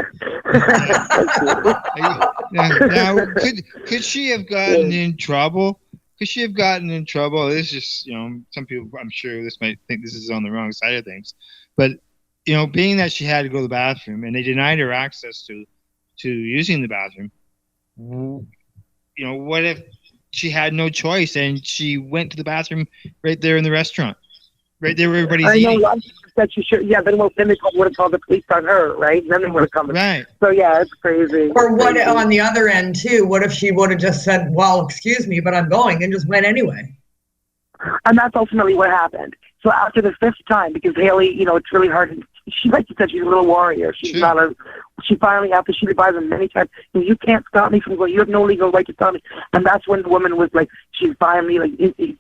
Now, could she have gotten in trouble? This is just, some people, I'm sure this might think this is on the wrong side of things, but being that she had to go to the bathroom and they denied her access to using the bathroom, what if she had no choice and she went to the bathroom right there in the restaurant, right there where everybody's eating?
That you should, then they would have called the police on her, right? Then they would have come.
Right.
So it's crazy.
Or what on the other end too? What if she would have just said, "Well, excuse me, but I'm going," and just went anyway?
And that's ultimately what happened. So after the 5th time, because Haley, it's really hard. She, like you said, she's a little warrior. She's not a. She finally, after she advised them many times, you can't stop me from going. You have no legal right to stop me. And that's when the woman was like, she finally,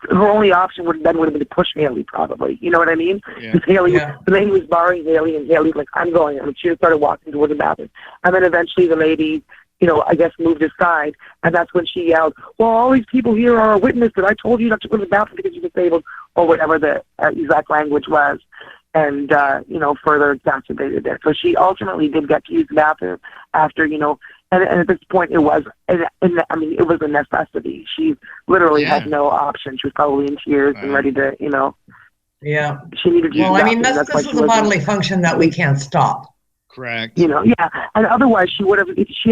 her only option would have been to push Haley, probably. You know what I mean? Because the lady was barring Haley, and Haley's like, I'm going. And she started walking toward the bathroom. And then eventually the lady, I guess moved aside. And that's when she yelled, well, all these people here are a witness that I told you not to go to the bathroom because you're disabled, or whatever the exact language was. And, further exacerbated it. So she ultimately did get to use the bathroom after, and at this point it was, it was a necessity. She literally had no option. She was probably in tears and ready to,
Yeah.
She needed to use the bathroom.
This is a bodily function that we can't stop.
Correct.
And otherwise she would have, if she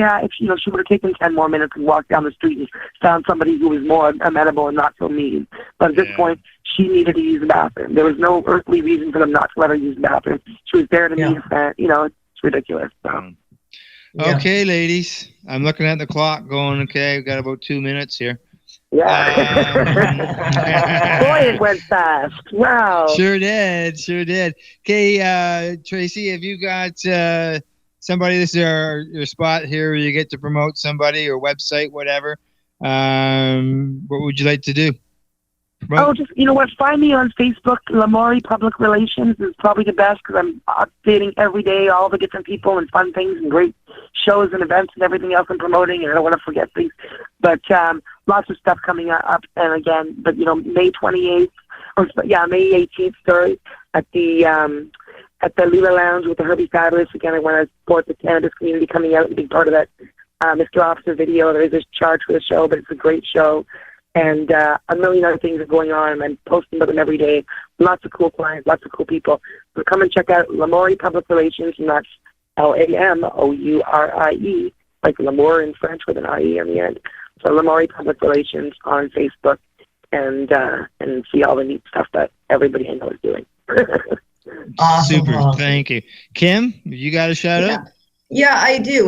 would have taken 10 more minutes and walked down the street and found somebody who was more amenable and not so mean. But at this point, she needed to use the bathroom. There was no earthly reason for them not to let her use the bathroom. She was there to meet a friend. It's ridiculous. So.
Okay, ladies. I'm looking at the clock going, okay, we've got about 2 minutes here.
Yeah. Boy, it went fast. Wow.
Sure did. Okay, Tracy, have you got somebody, this is your spot here where you get to promote somebody or website, whatever. What would you like to do?
Oh, just, find me on Facebook. Lamourie Public Relations is probably the best because I'm updating every day all the different people and fun things and great shows and events and everything else I'm promoting, and I don't want to forget things. But lots of stuff coming up. And again, May 28th, May 18th, sorry, at the Lila Lounge with the Herbie Fabulous. Again, I want to support the cannabis community coming out and be part of that Mr. Officer video. There is a charge for the show, but it's a great show. and a million other things are going on. I'm posting about them every day. Lots of cool clients, lots of cool people. So come and check out Lamourie Public Relations, and that's Lamourie, like L'amour in French with an IE on the end. So Lamourie Public Relations on Facebook, and see all the neat stuff that everybody I know is doing.
Awesome.
Super. Thank you. Kim, you got a shout out?
Yeah, I do.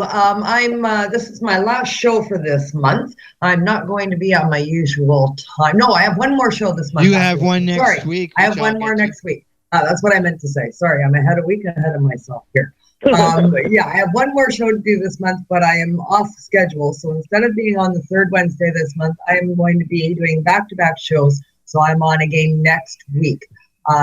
This is my last show for this month. I'm not going to be on my usual time. No, I have one more show this month.
You have one next week.
I have one more next week. That's what I meant to say. Sorry, I'm a week ahead of myself here. Yeah, I have one more show to do this month, but I am off schedule. So instead of being on the third Wednesday this month, I am going to be doing back-to-back shows. So I'm on again next week.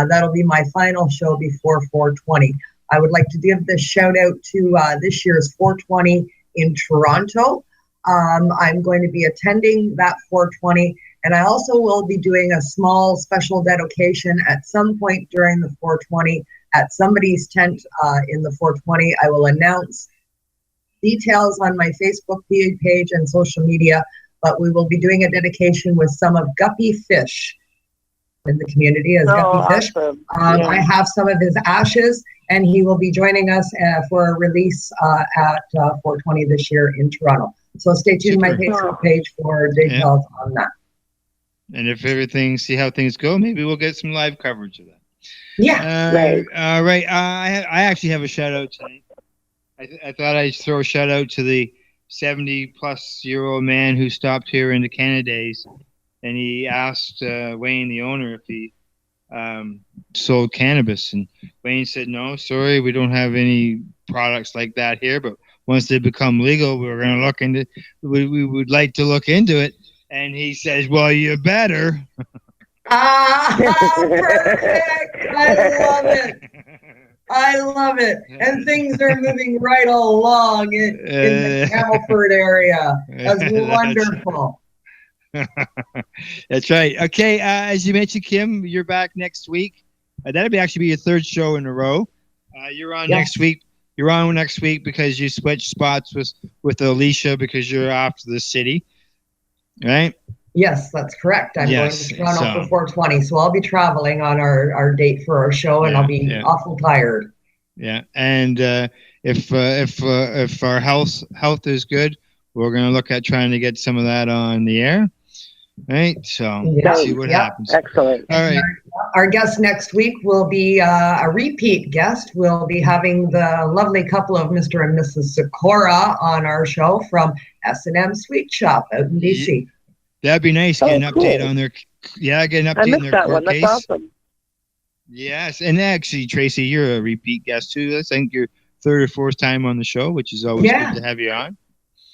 That'll be my final show before 420. I would like to give this shout out to this year's 420 in Toronto. I'm going to be attending that 420, and I also will be doing a small special dedication at some point during the 420 at somebody's tent in the 420. I will announce details on my Facebook page and social media, but we will be doing a dedication with some of Guppy Fish in the community as Guppy Fish.
Awesome.
I have some of his ashes, and he will be joining us for a release at 420 this year in Toronto. So stay tuned to my Facebook page for details on that.
And if see how things go, maybe we'll get some live coverage of that.
Yeah.
Right. Right. I actually have a shout out tonight. I thought I'd throw a shout out to the 70-plus-year-old man who stopped here in the Canadays, and he asked Wayne, the owner, if he sold cannabis. And Wayne said, no, sorry, we don't have any products like that here. But once they become legal, we're going to look into. We would like to look into it. And he says, well, you better.
Perfect. I love it. And things are moving right along in the Camelford area. That's wonderful.
That's right. Okay, as you mentioned, Kim, you're back next week. That'll actually be your third show in a row. You're on next week. You're on next week because you switched spots with Alicia because you're off to the city, right?
Yes, that's correct. I'm going to Toronto for 420, so I'll be traveling on our date for our show, and I'll be awful tired.
Yeah, and if our health is good, we're going to look at trying to get some of that on the air. Right, so let's see what happens.
Excellent.
All right.
Our guest next week will be a repeat guest. We'll be having the lovely couple of Mr. and Mrs. Sikora on our show from S&M Sweet Shop out in BC.
That'd be nice. Get an update on their. Yeah, get an update on their court case.
That's awesome.
Yes, and actually, Tracy, you're a repeat guest too. I think you're third or fourth time on the show, which is always good to have you on.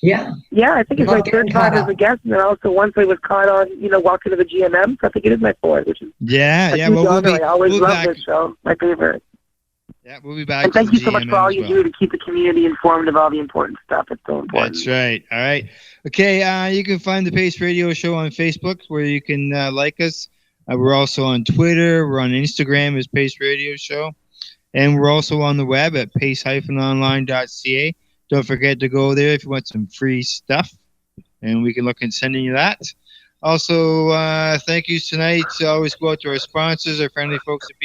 Yeah.
Yeah, I think it's my third time as a guest, and then also once I was caught on, walking to the GMM, so I think it is my fourth, which is
yeah.
Well, I always love this show. My favorite.
Yeah, we'll be back.
And thank you so much for all you do to keep the community informed of all the important stuff. It's so important.
That's right. All right. Okay, you can find the Pace Radio Show on Facebook, where you can like us. We're also on Twitter. We're on Instagram as Pace Radio Show. And we're also on the web at pace-online.ca. Don't forget to go there if you want some free stuff, and we can look at sending you that. Also, thank you tonight. Always go out to our sponsors, our friendly folks at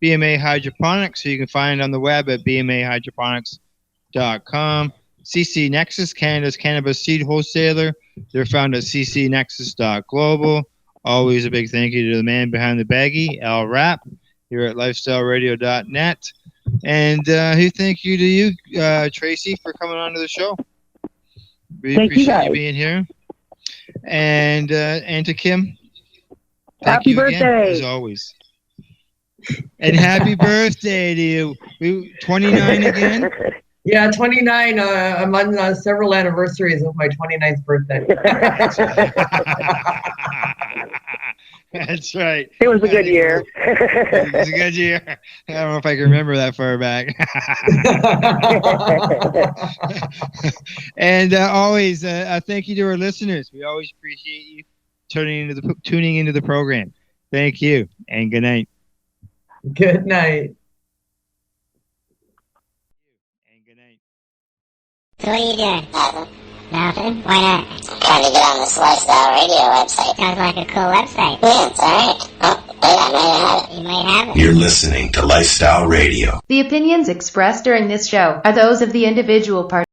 BMA Hydroponics, so you can find on the web at bmahydroponics.com. CC Nexus, Canada's cannabis seed wholesaler. They're found at ccnexus.global. Always a big thank you to the man behind the baggie, Al Rapp, here at lifestyleradio.net. And thank you to you, Tracy, for coming on to the show. We appreciate you being here. And to Kim, thank you again, as always. And happy birthday to you. 29 again?
Yeah, 29. I'm on several anniversaries of my 29th birthday.
That's right.
It was a good year.
It was a good year. I don't know if I can remember that far back. And always, thank you to our listeners. We always appreciate you tuning into the program. Thank you, and good night.
Good night.
So what are you doing? Nothing? Why not?
Trying to get on this Lifestyle Radio website.
Sounds like a cool website.
Yeah, it's alright. Oh, wait, I might have it.
You might have it.
You're listening to Lifestyle Radio.
The opinions expressed during this show are those of the individual participants.